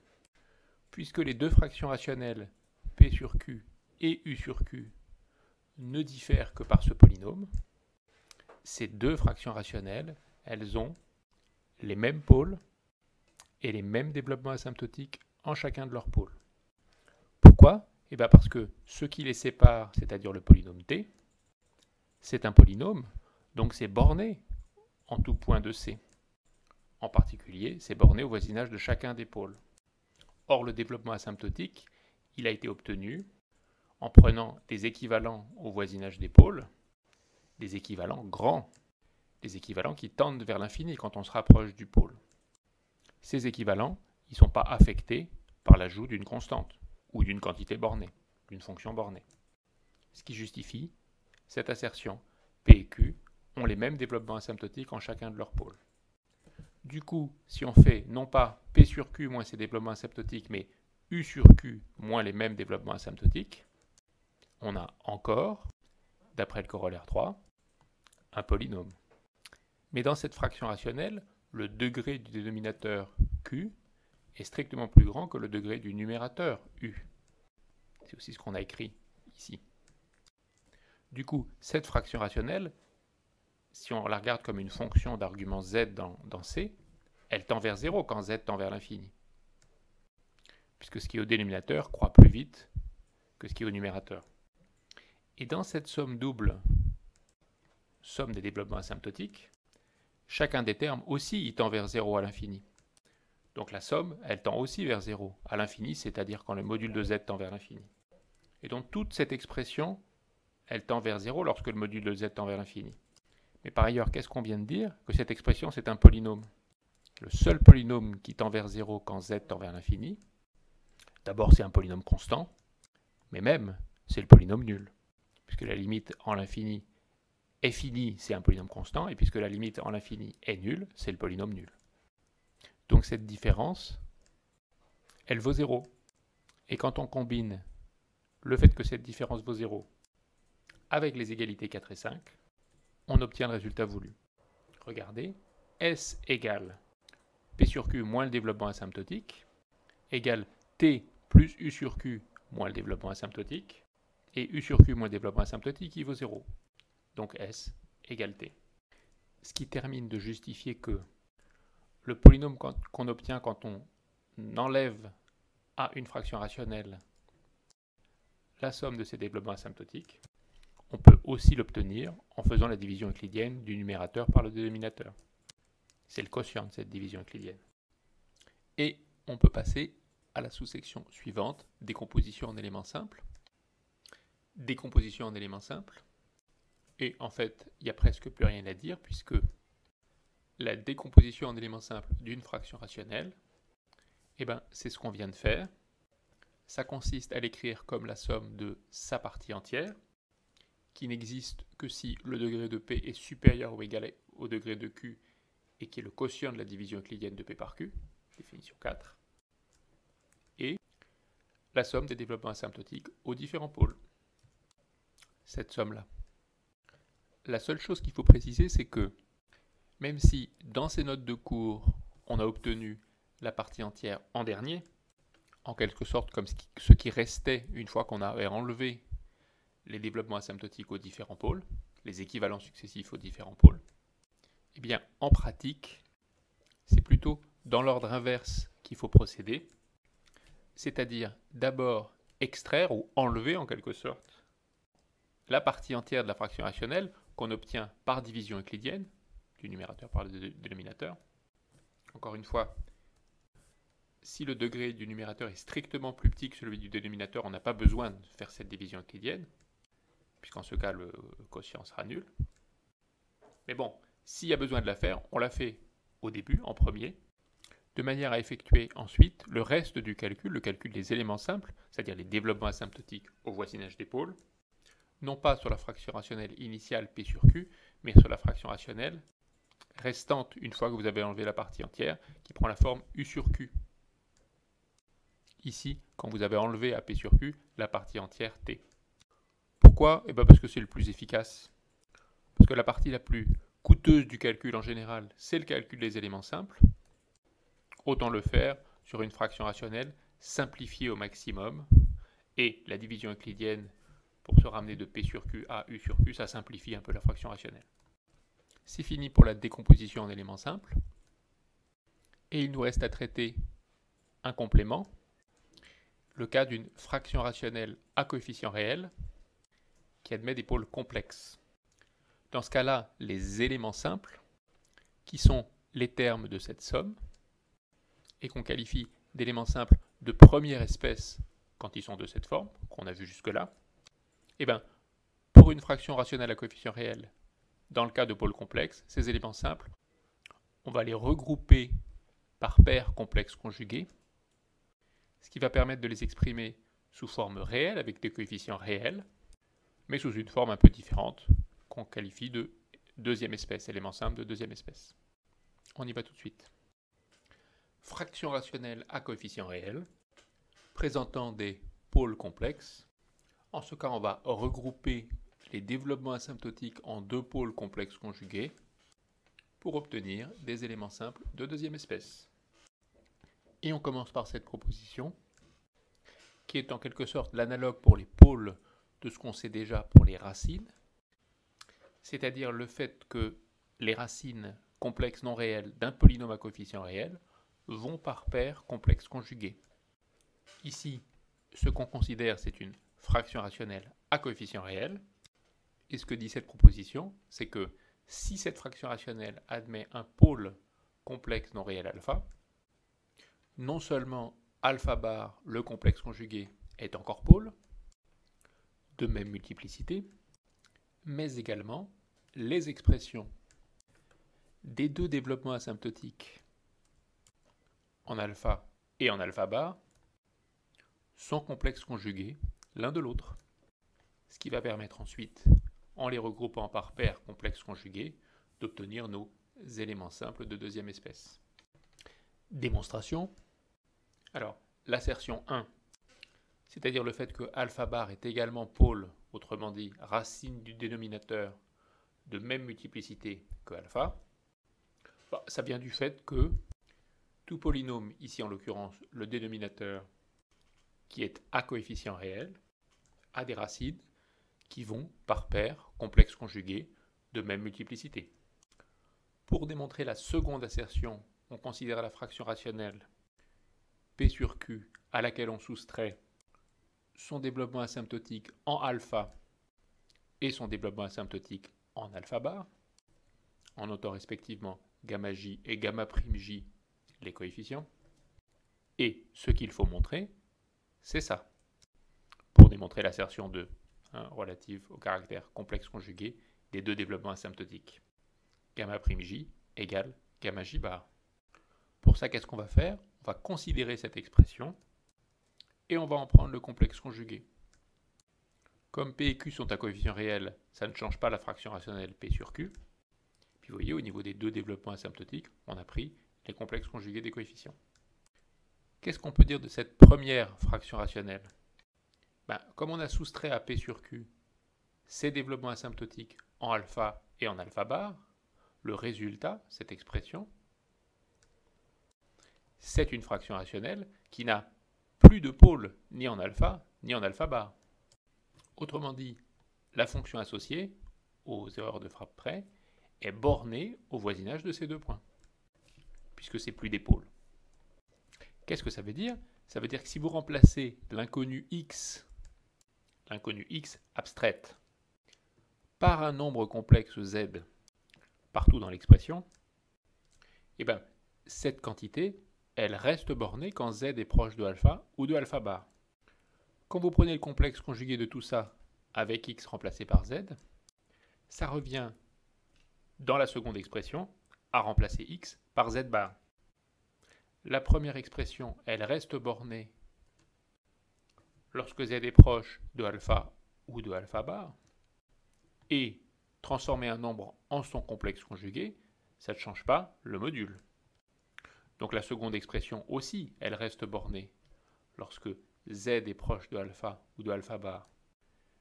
puisque les deux fractions rationnelles P sur Q et U sur Q ne diffèrent que par ce polynôme, ces deux fractions rationnelles, elles ont les mêmes pôles et les mêmes développements asymptotiques en chacun de leurs pôles. Pourquoi ? Eh bien parce que ce qui les sépare, c'est-à-dire le polynôme T, c'est un polynôme, donc c'est borné en tout point de C. En particulier, c'est borné au voisinage de chacun des pôles. Or, le développement asymptotique, il a été obtenu en prenant des équivalents au voisinage des pôles, des équivalents grands, des équivalents qui tendent vers l'infini quand on se rapproche du pôle. Ces équivalents, ils ne sont pas affectés par l'ajout d'une constante ou d'une quantité bornée, d'une fonction bornée. Ce qui justifie cette assertion P et Q ont les mêmes développements asymptotiques en chacun de leurs pôles. Du coup, si on fait non pas P sur Q moins ses développements asymptotiques, mais U sur Q moins les mêmes développements asymptotiques, on a encore, d'après le corollaire 3, un polynôme. Mais dans cette fraction rationnelle, le degré du dénominateur Q est strictement plus grand que le degré du numérateur U. C'est aussi ce qu'on a écrit ici. Du coup, cette fraction rationnelle, si on la regarde comme une fonction d'argument z dans C, elle tend vers 0 quand z tend vers l'infini. Puisque ce qui est au dénominateur croît plus vite que ce qui est au numérateur. Et dans cette somme double, somme des développements asymptotiques, chacun des termes aussi il tend vers 0 à l'infini. Donc la somme, elle tend aussi vers 0 à l'infini, c'est-à-dire quand le module de z tend vers l'infini. Et donc toute cette expression, elle tend vers 0 lorsque le module de z tend vers l'infini. Mais par ailleurs, qu'est-ce qu'on vient de dire? Que cette expression, c'est un polynôme. Le seul polynôme qui tend vers 0 quand z tend vers l'infini, d'abord c'est un polynôme constant, mais même c'est le polynôme nul. Puisque la limite en l'infini est finie, c'est un polynôme constant, et puisque la limite en l'infini est nulle, c'est le polynôme nul. Donc cette différence, elle vaut 0. Et quand on combine le fait que cette différence vaut 0 avec les égalités 4 et 5, on obtient le résultat voulu. Regardez, S égale P sur Q moins le développement asymptotique, égale T plus U sur Q moins le développement asymptotique, et U sur Q moins le développement asymptotique, il vaut 0. Donc S égale T. Ce qui termine de justifier que le polynôme qu'on obtient quand on enlève à une fraction rationnelle la somme de ses développements asymptotiques, on peut aussi l'obtenir en faisant la division euclidienne du numérateur par le dénominateur. C'est le quotient de cette division euclidienne. Et on peut passer à la sous-section suivante, décomposition en éléments simples. Décomposition en éléments simples. Et en fait, il n'y a presque plus rien à dire puisque la décomposition en éléments simples d'une fraction rationnelle, c'est ce qu'on vient de faire ça consiste à l'écrire comme la somme de sa partie entière, qui n'existe que si le degré de P est supérieur ou égal au degré de Q et qui est le quotient de la division euclidienne de P par Q, définition 4, et la somme des développements asymptotiques aux différents pôles. Cette somme-là. La seule chose qu'il faut préciser, c'est que même si dans ces notes de cours, on a obtenu la partie entière en dernier, en quelque sorte comme ce qui restait une fois qu'on avait enlevé les développements asymptotiques aux différents pôles, les équivalents successifs aux différents pôles, eh bien en pratique, c'est plutôt dans l'ordre inverse qu'il faut procéder, c'est-à-dire d'abord extraire ou enlever en quelque sorte la partie entière de la fraction rationnelle qu'on obtient par division euclidienne, du numérateur par le dénominateur. Encore une fois, si le degré du numérateur est strictement plus petit que celui du dénominateur, on n'a pas besoin de faire cette division euclidienne, puisqu'en ce cas, le quotient sera nul. Mais bon, s'il y a besoin de la faire, on la fait au début, en premier, de manière à effectuer ensuite le reste du calcul, le calcul des éléments simples, c'est-à-dire les développements asymptotiques au voisinage des pôles, non pas sur la fraction rationnelle initiale P sur Q, mais sur la fraction rationnelle restante une fois que vous avez enlevé la partie entière, qui prend la forme U sur Q. Ici, quand vous avez enlevé à P sur Q la partie entière T. Pourquoi? Eh bien parce que c'est le plus efficace. Parce que la partie la plus coûteuse du calcul en général, c'est le calcul des éléments simples. Autant le faire sur une fraction rationnelle simplifiée au maximum. Et la division euclidienne, pour se ramener de P sur Q à U sur Q, ça simplifie un peu la fraction rationnelle. C'est fini pour la décomposition en éléments simples. Et il nous reste à traiter un complément, le cas d'une fraction rationnelle à coefficient réel qui admet des pôles complexes. Dans ce cas-là, les éléments simples, qui sont les termes de cette somme, et qu'on qualifie d'éléments simples de première espèce quand ils sont de cette forme, qu'on a vu jusque-là, eh bien, pour une fraction rationnelle à coefficient réel, dans le cas de pôles complexes, ces éléments simples, on va les regrouper par paires complexes conjuguées, ce qui va permettre de les exprimer sous forme réelle, avec des coefficients réels, mais sous une forme un peu différente, qu'on qualifie de deuxième espèce, élément simple de deuxième espèce. On y va tout de suite. Fraction rationnelle à coefficient réel, présentant des pôles complexes. En ce cas, on va regrouper les développements asymptotiques en deux pôles complexes conjugués pour obtenir des éléments simples de deuxième espèce. Et on commence par cette proposition, qui est en quelque sorte l'analogue pour les pôles de ce qu'on sait déjà pour les racines, c'est-à-dire le fait que les racines complexes non réelles d'un polynôme à coefficient réel vont par paires complexes conjuguées. Ici, ce qu'on considère, c'est une fraction rationnelle à coefficient réel, et ce que dit cette proposition, c'est que si cette fraction rationnelle admet un pôle complexe non réel alpha, non seulement alpha bar, le complexe conjugué, est encore pôle, de même multiplicité, mais également les expressions des deux développements asymptotiques en alpha et en alpha bar sont complexes conjugués l'un de l'autre, ce qui va permettre ensuite, en les regroupant par paires complexes conjuguées, d'obtenir nos éléments simples de deuxième espèce. Démonstration. Alors, l'assertion 1, c'est-à-dire le fait que alpha bar est également pôle, autrement dit racine du dénominateur de même multiplicité que alpha, ça vient du fait que tout polynôme, ici en l'occurrence le dénominateur qui est à coefficient réel, a des racines qui vont par paires complexes conjuguées de même multiplicité. Pour démontrer la seconde assertion, on considère la fraction rationnelle P sur Q à laquelle on soustrait son développement asymptotique en alpha et son développement asymptotique en alpha bar, en notant respectivement gamma j et gamma prime j les coefficients. Et ce qu'il faut montrer, c'est ça, pour démontrer l'assertion 2, relative au caractère complexe conjugué des deux développements asymptotiques. Gamma prime j égale gamma j bar. Pour ça, qu'est-ce qu'on va faire? On va considérer cette expression et on va en prendre le complexe conjugué. Comme P et Q sont à coefficient réel, ça ne change pas la fraction rationnelle P sur Q. Puis vous voyez, au niveau des deux développements asymptotiques, on a pris les complexes conjugués des coefficients. Qu'est-ce qu'on peut dire de cette première fraction rationnelle? Comme on a soustrait à P sur Q ces développements asymptotiques en alpha et en alpha bar, le résultat, cette expression, c'est une fraction rationnelle qui n'a plus de pôle ni en alpha ni en alpha bar. Autrement dit, la fonction associée, aux erreurs de frappe près, est bornée au voisinage de ces deux points, puisque c'est plus des pôles. Qu'est-ce que ça veut dire? Ça veut dire que si vous remplacez l'inconnu x abstraite, par un nombre complexe z partout dans l'expression, cette quantité, elle reste bornée quand z est proche de alpha ou de alpha bar. Quand vous prenez le complexe conjugué de tout ça avec x remplacé par z, ça revient dans la seconde expression à remplacer x par z bar. La première expression, elle reste bornée lorsque z est proche de alpha ou de alpha bar, et transformer un nombre en son complexe conjugué, ça ne change pas le module. Donc la seconde expression aussi, elle reste bornée lorsque z est proche de alpha ou de alpha bar.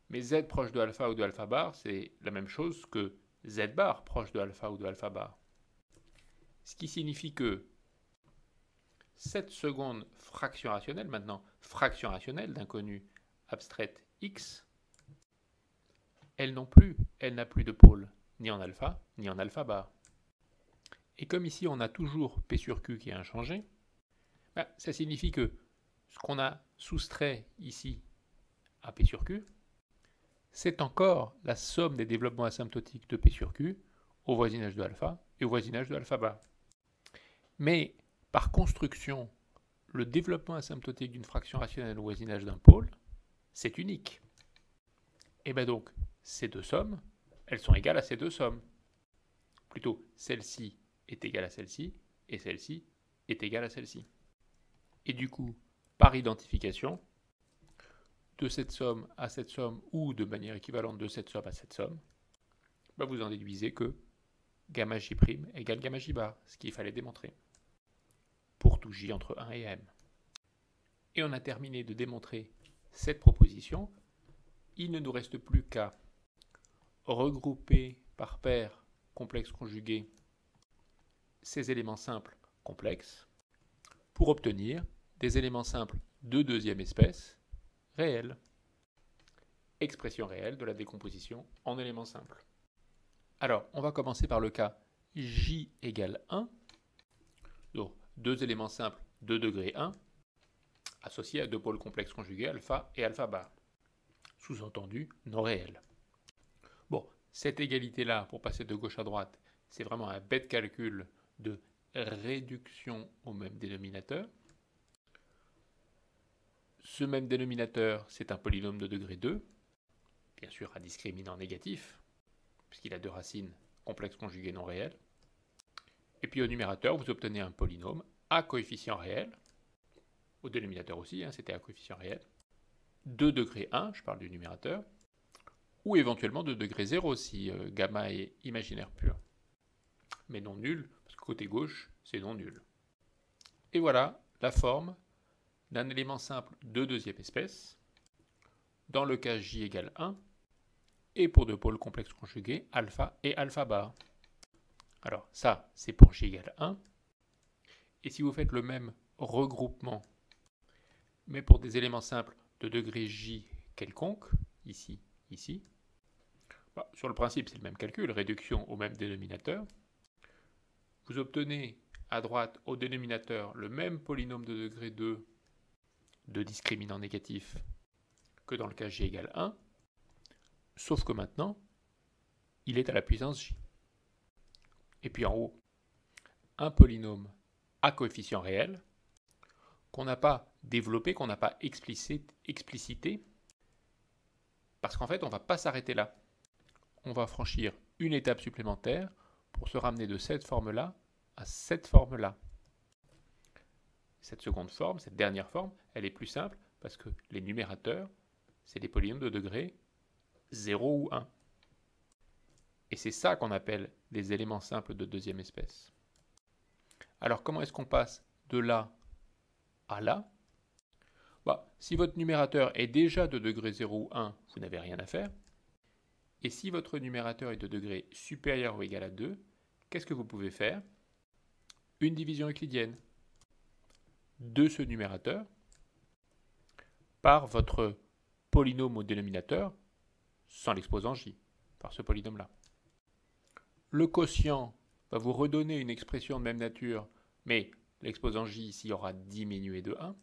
Mais z proche de alpha ou de alpha bar, c'est la même chose que z bar proche de alpha ou de alpha bar. Ce qui signifie que cette seconde fraction rationnelle, maintenant fraction rationnelle d'inconnu abstraite x, elle n'a plus de pôle, ni en alpha, ni en alpha bar. Et comme ici on a toujours P sur Q qui est inchangé, ça signifie que ce qu'on a soustrait ici à P sur Q, c'est encore la somme des développements asymptotiques de P sur Q au voisinage de alpha et au voisinage de alpha bar. Mais par construction, le développement asymptotique d'une fraction rationnelle au voisinage d'un pôle, c'est unique. Et donc, ces deux sommes, elles sont égales à ces deux sommes. Plutôt, celle-ci est égale à celle-ci, et celle-ci est égale à celle-ci. Et du coup, par identification, de cette somme à cette somme, ou de manière équivalente de cette somme à cette somme, vous en déduisez que gamma j' égale gamma j bar, ce qu'il fallait démontrer, pour tout j entre 1 et m. Et on a terminé de démontrer cette proposition. Il ne nous reste plus qu'à regrouper par paire complexe conjugué ces éléments simples complexes pour obtenir des éléments simples de deuxième espèce réels. Expression réelle de la décomposition en éléments simples. Alors, on va commencer par le cas j égale 1. Donc, deux éléments simples de degré 1 associés à deux pôles complexes conjugués alpha et alpha bar. Sous-entendu, non réel. Bon, cette égalité-là, pour passer de gauche à droite, c'est vraiment un bête calcul de réduction au même dénominateur. Ce même dénominateur, c'est un polynôme de degré 2, bien sûr à discriminant négatif, puisqu'il a deux racines complexes conjuguées non réelles. Et puis au numérateur, vous obtenez un polynôme à coefficient réel. Au dénominateur aussi, c'était à coefficient réel. De degré 1, je parle du numérateur, ou éventuellement de degré 0 si gamma est imaginaire pur. Mais non nul, parce que côté gauche, c'est non nul. Et voilà la forme d'un élément simple de deuxième espèce, dans le cas j égale 1, et pour deux pôles complexes conjugués, alpha et alpha bar. Alors ça, c'est pour j égale 1. Et si vous faites le même regroupement, mais pour des éléments simples de degré j quelconque, ici, ici, sur le principe, c'est le même calcul, réduction au même dénominateur. Vous obtenez à droite, au dénominateur, le même polynôme de degré 2 de discriminant négatif que dans le cas j égale 1, sauf que maintenant, il est à la puissance j. Et puis en haut, un polynôme à coefficient réel qu'on n'a pas développé, qu'on n'a pas explicité, parce qu'en fait, on ne va pas s'arrêter là. On va franchir une étape supplémentaire pour se ramener de cette forme-là à cette forme-là. Cette seconde forme, cette dernière forme, elle est plus simple parce que les numérateurs, c'est des polynômes de degré 0 ou 1. Et c'est ça qu'on appelle des éléments simples de deuxième espèce. Alors comment est-ce qu'on passe de là à là? Si votre numérateur est déjà de degré 0 ou 1, vous n'avez rien à faire. Et si votre numérateur est de degré supérieur ou égal à 2, qu'est-ce que vous pouvez faire? Une division euclidienne de ce numérateur par votre polynôme au dénominateur, sans l'exposant j, par ce polynôme-là. Le quotient va vous redonner une expression de même nature, mais l'exposant j ici aura diminué de 1.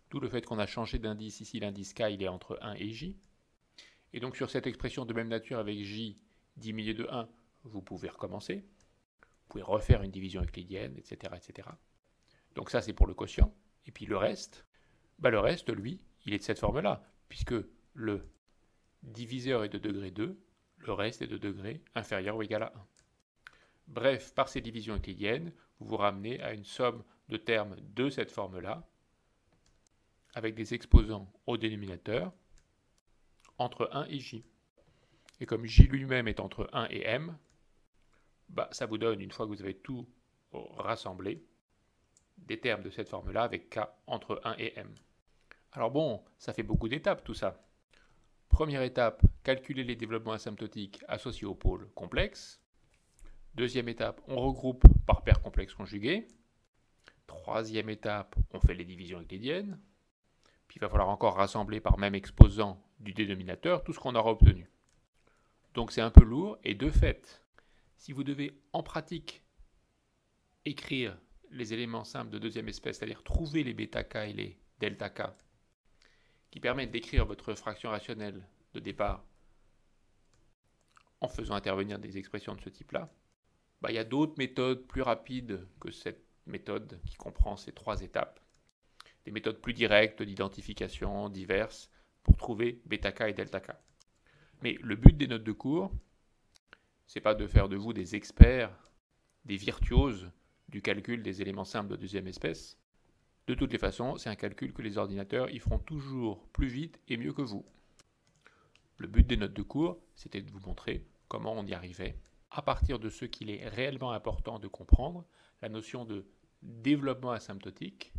D'où le fait qu'on a changé d'indice. Ici, l'indice k, il est entre 1 et j. Et donc, sur cette expression de même nature avec j diminué de 1, vous pouvez recommencer. Vous pouvez refaire une division euclidienne, etc. etc. Donc ça, c'est pour le quotient. Et puis le reste, le reste, lui, il est de cette forme-là, puisque le diviseur est de degré 2, le reste est de degré inférieur ou égal à 1. Bref, par ces divisions euclidiennes, vous vous ramenez à une somme de termes de cette forme-là, avec des exposants au dénominateur entre 1 et j. Et comme j lui-même est entre 1 et m, ça vous donne, une fois que vous avez tout rassemblé, des termes de cette forme-là avec k entre 1 et m. Alors bon, ça fait beaucoup d'étapes tout ça. Première étape, calculer les développements asymptotiques associés aux pôles complexes. Deuxième étape, on regroupe par paire complexe conjuguée. Troisième étape, on fait les divisions euclidiennes. Puis il va falloir encore rassembler par même exposant du dénominateur tout ce qu'on aura obtenu. Donc c'est un peu lourd, et de fait, si vous devez en pratique écrire les éléments simples de deuxième espèce, c'est-à-dire trouver les bêta k et les delta k, qui permettent d'écrire votre fraction rationnelle de départ en faisant intervenir des expressions de ce type-là, il y a d'autres méthodes plus rapides que cette méthode qui comprend ces trois étapes. Des méthodes plus directes d'identification diverses pour trouver bêta k et delta k. Mais le but des notes de cours, c'est pas de faire de vous des experts, des virtuoses du calcul des éléments simples de deuxième espèce. De toutes les façons, c'est un calcul que les ordinateurs y feront toujours plus vite et mieux que vous. Le but des notes de cours, c'était de vous montrer comment on y arrivait, à partir de ce qu'il est réellement important de comprendre, la notion de développement asymptotique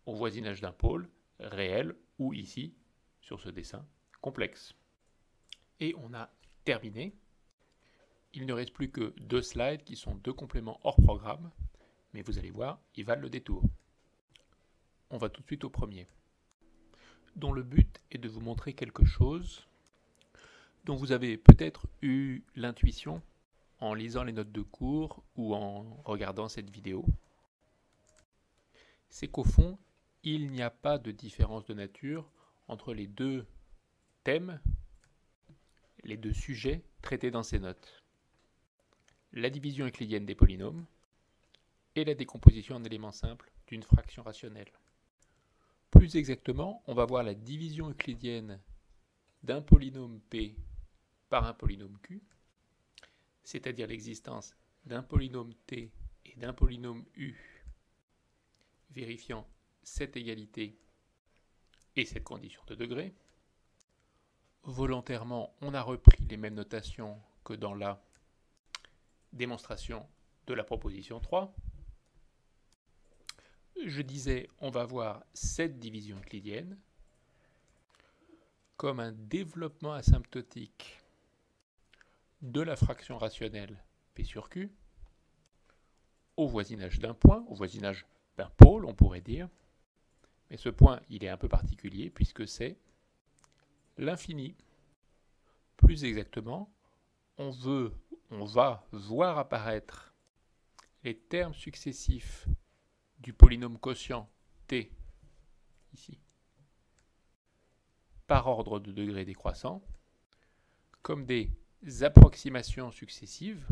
au voisinage d'un pôle réel ou ici, sur ce dessin, complexe. Et on a terminé. Il ne reste plus que 2 slides qui sont 2 compléments hors programme, mais vous allez voir, ils valent le détour. On va tout de suite au premier, dont le but est de vous montrer quelque chose dont vous avez peut-être eu l'intuition en lisant les notes de cours ou en regardant cette vidéo. C'est qu'au fond, il n'y a pas de différence de nature entre les deux thèmes, les deux sujets traités dans ces notes. La division euclidienne des polynômes et la décomposition en éléments simples d'une fraction rationnelle. Plus exactement, on va voir la division euclidienne d'un polynôme P par un polynôme Q, c'est-à-dire l'existence d'un polynôme T et d'un polynôme U, vérifiant cette égalité et cette condition de degré. Volontairement, on a repris les mêmes notations que dans la démonstration de la proposition 3. Je disais, on va voir cette division euclidienne comme un développement asymptotique de la fraction rationnelle P sur Q au voisinage d'un point, au voisinage d'un pôle, on pourrait dire. Mais ce point, il est un peu particulier puisque c'est l'infini. Plus exactement, on va voir apparaître les termes successifs du polynôme quotient T, ici, par ordre de degré décroissant, comme des approximations successives,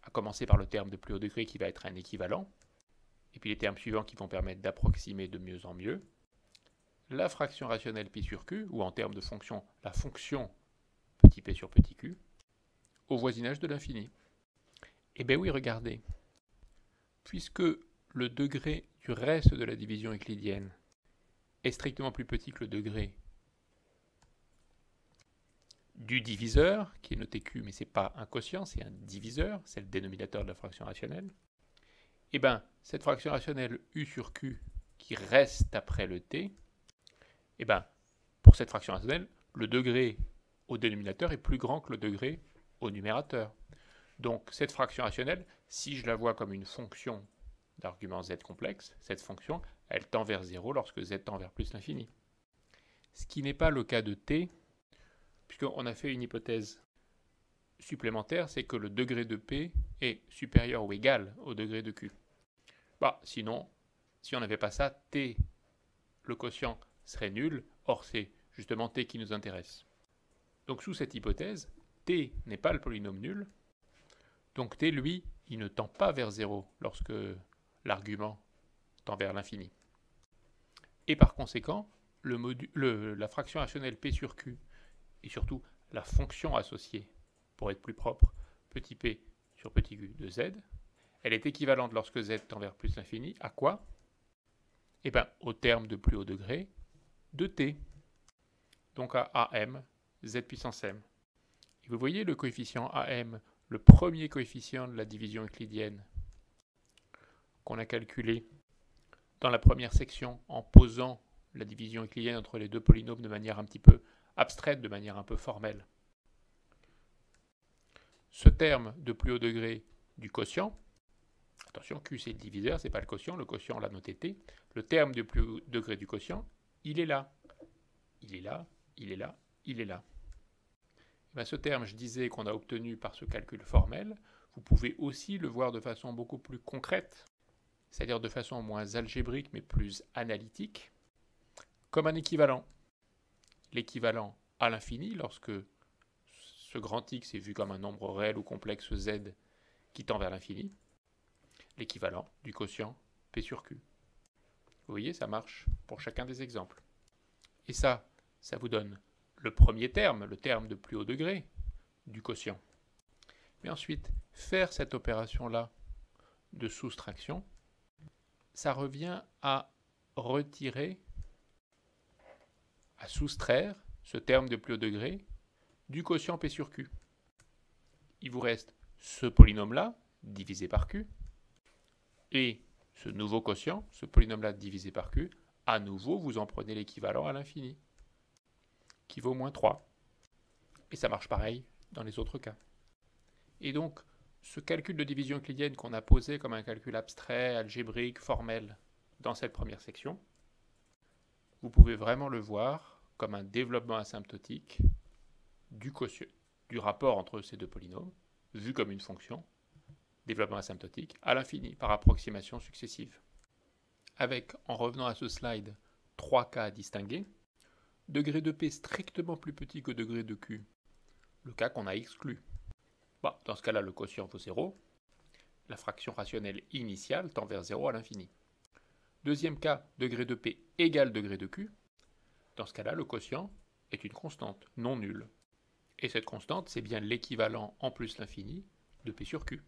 à commencer par le terme de plus haut degré qui va être un équivalent, et puis les termes suivants qui vont permettre d'approximer de mieux en mieux, la fraction rationnelle pi sur q, ou en termes de fonction, la fonction petit p sur petit q, au voisinage de l'infini. Eh bien oui, regardez, puisque le degré du reste de la division euclidienne est strictement plus petit que le degré du diviseur, qui est noté Q, mais ce n'est pas un quotient, c'est un diviseur, c'est le dénominateur de la fraction rationnelle, et bien cette fraction rationnelle U sur Q qui reste après le T, et bien pour cette fraction rationnelle, le degré au dénominateur est plus grand que le degré au numérateur. Donc cette fraction rationnelle, si je la vois comme une fonction d'argument z complexe, cette fonction, elle tend vers 0 lorsque z tend vers plus l'infini. Ce qui n'est pas le cas de t, puisqu'on a fait une hypothèse supplémentaire, c'est que le degré de p est supérieur ou égal au degré de q. Sinon, si on n'avait pas ça, t, le quotient, serait nul, or c'est justement t qui nous intéresse. Donc sous cette hypothèse, t n'est pas le polynôme nul, donc t, lui, il ne tend pas vers 0 lorsque l'argument tend vers l'infini. Et par conséquent, la fraction rationnelle p sur q, et surtout la fonction associée, pour être plus propre, petit p sur petit q de z, elle est équivalente lorsque z tend vers plus l'infini à quoi? Eh bien, au terme de plus haut degré de t, donc à am, z puissance m. Et vous voyez le coefficient am, le premier coefficient de la division euclidienne qu'on a calculé dans la première section en posant la division euclidienne entre les deux polynômes de manière un petit peu abstraite, de manière un peu formelle. Ce terme de plus haut degré du quotient, attention, Q c'est le diviseur, c'est pas le quotient on l'a noté T, le terme de plus haut degré du quotient, il est là. Il est là, il est là, il est là. Et ce terme, je disais, qu'on a obtenu par ce calcul formel, vous pouvez aussi le voir de façon beaucoup plus concrète, c'est-à-dire de façon moins algébrique mais plus analytique, comme un équivalent. L'équivalent à l'infini, lorsque ce grand X est vu comme un nombre réel ou complexe Z qui tend vers l'infini, l'équivalent du quotient P sur Q. Vous voyez, ça marche pour chacun des exemples. Et ça vous donne le premier terme, le terme de plus haut degré du quotient. Mais ensuite, faire cette opération-là de soustraction, ça revient à retirer, à soustraire ce terme de plus haut degré du quotient P sur Q. Il vous reste ce polynôme-là, divisé par Q, et ce nouveau quotient, ce polynôme-là divisé par Q, à nouveau, vous en prenez l'équivalent à l'infini, qui vaut moins 3. Et ça marche pareil dans les autres cas. Et donc, ce calcul de division euclidienne qu'on a posé comme un calcul abstrait, algébrique, formel, dans cette première section, vous pouvez vraiment le voir comme un développement asymptotique du quotient, du rapport entre ces deux polynômes, vu comme une fonction, développement asymptotique, à l'infini, par approximation successive. Avec, en revenant à ce slide, 3 cas à distinguer. Degré de P strictement plus petit que degré de Q, le cas qu'on a exclu. Dans ce cas-là, le quotient vaut 0. La fraction rationnelle initiale tend vers 0 à l'infini. Deuxième cas, degré de P égale degré de Q. Dans ce cas-là, le quotient est une constante, non nulle. Et cette constante, c'est bien l'équivalent en plus l'infini de P sur Q.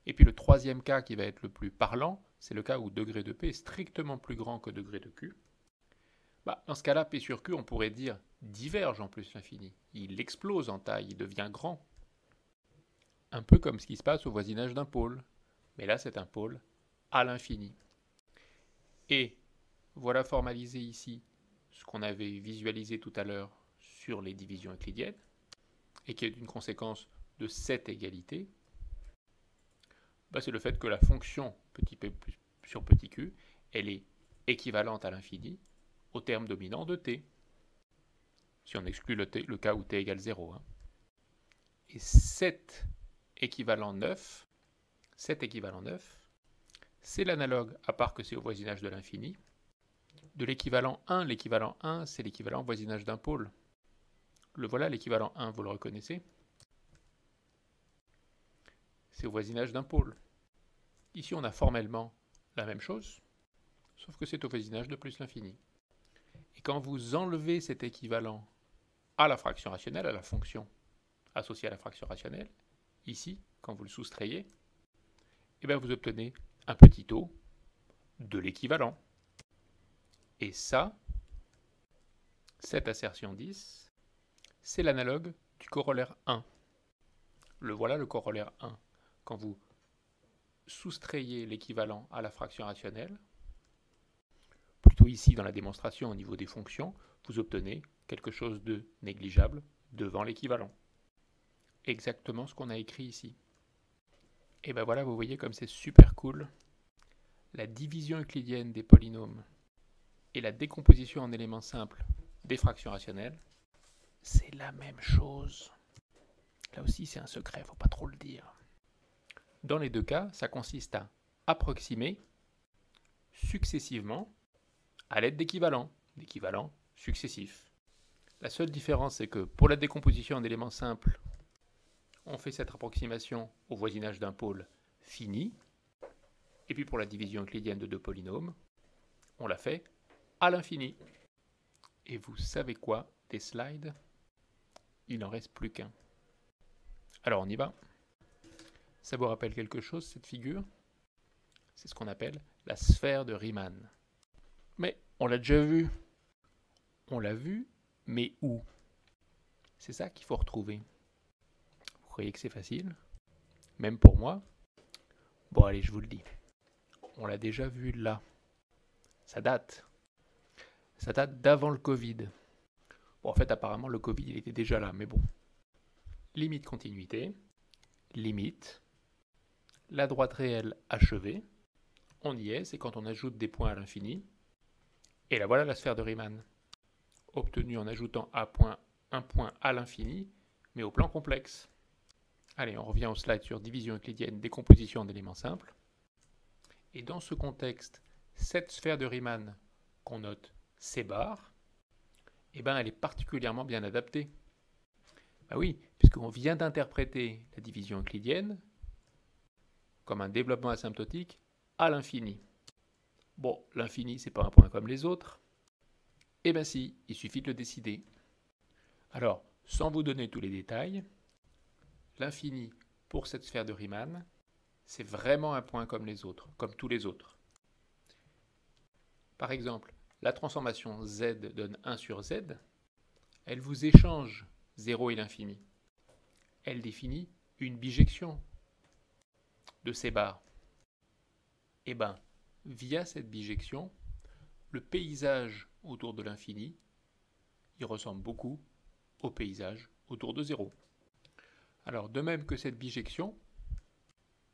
Et puis le troisième cas qui va être le plus parlant, c'est le cas où degré de P est strictement plus grand que degré de Q. Dans ce cas-là, P sur Q, on pourrait dire diverge en plus l'infini. Il explose en taille, il devient grand. Un peu comme ce qui se passe au voisinage d'un pôle. Mais là, c'est un pôle à l'infini. Et voilà formalisé ici ce qu'on avait visualisé tout à l'heure sur les divisions euclidiennes, et qui est une conséquence de cette égalité. C'est le fait que la fonction petit p sur petit q, elle est équivalente à l'infini au terme dominant de t, si on exclut le cas où t égale 0. Et cet équivalent 9, c'est l'analogue, à part que c'est au voisinage de l'infini, de l'équivalent 1. L'équivalent 1, c'est l'équivalent au voisinage d'un pôle. Le voilà, l'équivalent 1, vous le reconnaissez? C'est au voisinage d'un pôle. Ici, on a formellement la même chose, sauf que c'est au voisinage de plus l'infini. Et quand vous enlevez cet équivalent à la fraction rationnelle, à la fonction associée à la fraction rationnelle, ici, quand vous le soustrayez, vous obtenez un petit taux de l'équivalent. Et ça, cette assertion 10, c'est l'analogue du corollaire 1. Le voilà le corollaire 1. Quand vous soustrayez l'équivalent à la fraction rationnelle, plutôt ici dans la démonstration au niveau des fonctions, vous obtenez quelque chose de négligeable devant l'équivalent. Exactement ce qu'on a écrit ici. Et ben voilà, vous voyez comme c'est super cool. La division euclidienne des polynômes et la décomposition en éléments simples des fractions rationnelles, c'est la même chose. Là aussi, c'est un secret, faut pas trop le dire. Dans les deux cas, ça consiste à approximer successivement à l'aide d'équivalents successifs. La seule différence, c'est que pour la décomposition en éléments simples, on fait cette approximation au voisinage d'un pôle fini, et puis pour la division euclidienne de deux polynômes, on la fait à l'infini. Et vous savez quoi, des slides, il n'en reste plus qu'un. Alors on y va. Ça vous rappelle quelque chose, cette figure? C'est ce qu'on appelle la sphère de Riemann. Mais on l'a déjà vu. On l'a vu, mais où? C'est ça qu'il faut retrouver. Vous croyez que c'est facile? Même pour moi? Bon allez, je vous le dis. On l'a déjà vu là. Ça date. Ça date d'avant le Covid. Bon, en fait, apparemment, le Covid, il était déjà là, mais bon. Limite continuité, limite, la droite réelle achevée, on y est, c'est quand on ajoute des points à l'infini, et là voilà la sphère de Riemann, obtenue en ajoutant un point à l'infini, mais au plan complexe. Allez, on revient au slide sur division euclidienne, décomposition d'éléments simples, et dans ce contexte, cette sphère de Riemann qu'on note C bar, eh ben, elle est particulièrement bien adaptée. Ben oui, puisqu'on vient d'interpréter la division euclidienne comme un développement asymptotique à l'infini. Bon, l'infini, c'est pas un point comme les autres. Eh bien si, il suffit de le décider. Alors, sans vous donner tous les détails, l'infini pour cette sphère de Riemann, c'est vraiment un point comme les autres, comme tous les autres. Par exemple, la transformation z donne 1 sur z, elle vous échange 0 et l'infini. Elle définit une bijection de ces barres. Et bien, via cette bijection, le paysage autour de l'infini, il ressemble beaucoup au paysage autour de 0. Alors, de même que cette bijection,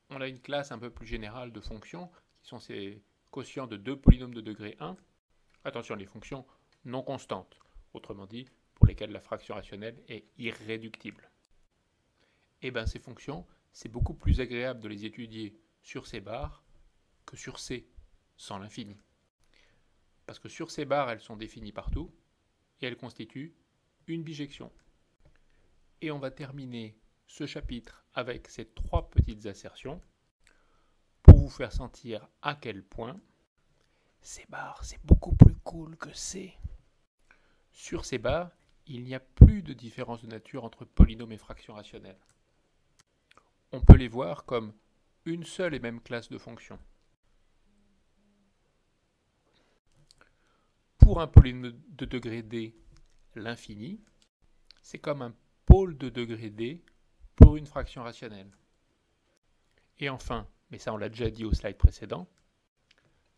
on a une classe un peu plus générale de fonctions, qui sont ces quotients de deux polynômes de degré 1. Attention, les fonctions non constantes, autrement dit, pour lesquelles la fraction rationnelle est irréductible. Et bien ces fonctions, c'est beaucoup plus agréable de les étudier sur ces barres que sur C, sans l'infini. Parce que sur ces barres, elles sont définies partout, et elles constituent une bijection. Et on va terminer ce chapitre avec ces trois petites assertions pour vous faire sentir à quel point ces barres, c'est beaucoup plus cool que C. Sur ces barres, il n'y a plus de différence de nature entre polynômes et fractions rationnelles. On peut les voir comme une seule et même classe de fonctions. Pour un polynôme de degré D, l'infini, c'est comme un pôle de degré D pour une fraction rationnelle. Et enfin, mais ça on l'a déjà dit au slide précédent,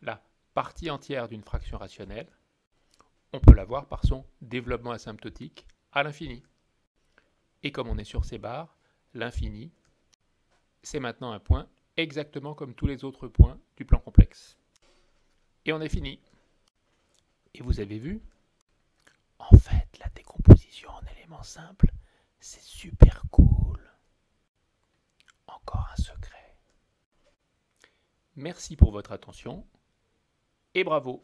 la partie entière d'une fraction rationnelle, on peut la voir par son développement asymptotique à l'infini. Et comme on est sur ces barres, l'infini, c'est maintenant un point exactement comme tous les autres points du plan complexe. Et on est fini. Et vous avez vu, en fait, la décomposition en éléments simples, c'est super cool. Encore un secret. Merci pour votre attention et bravo.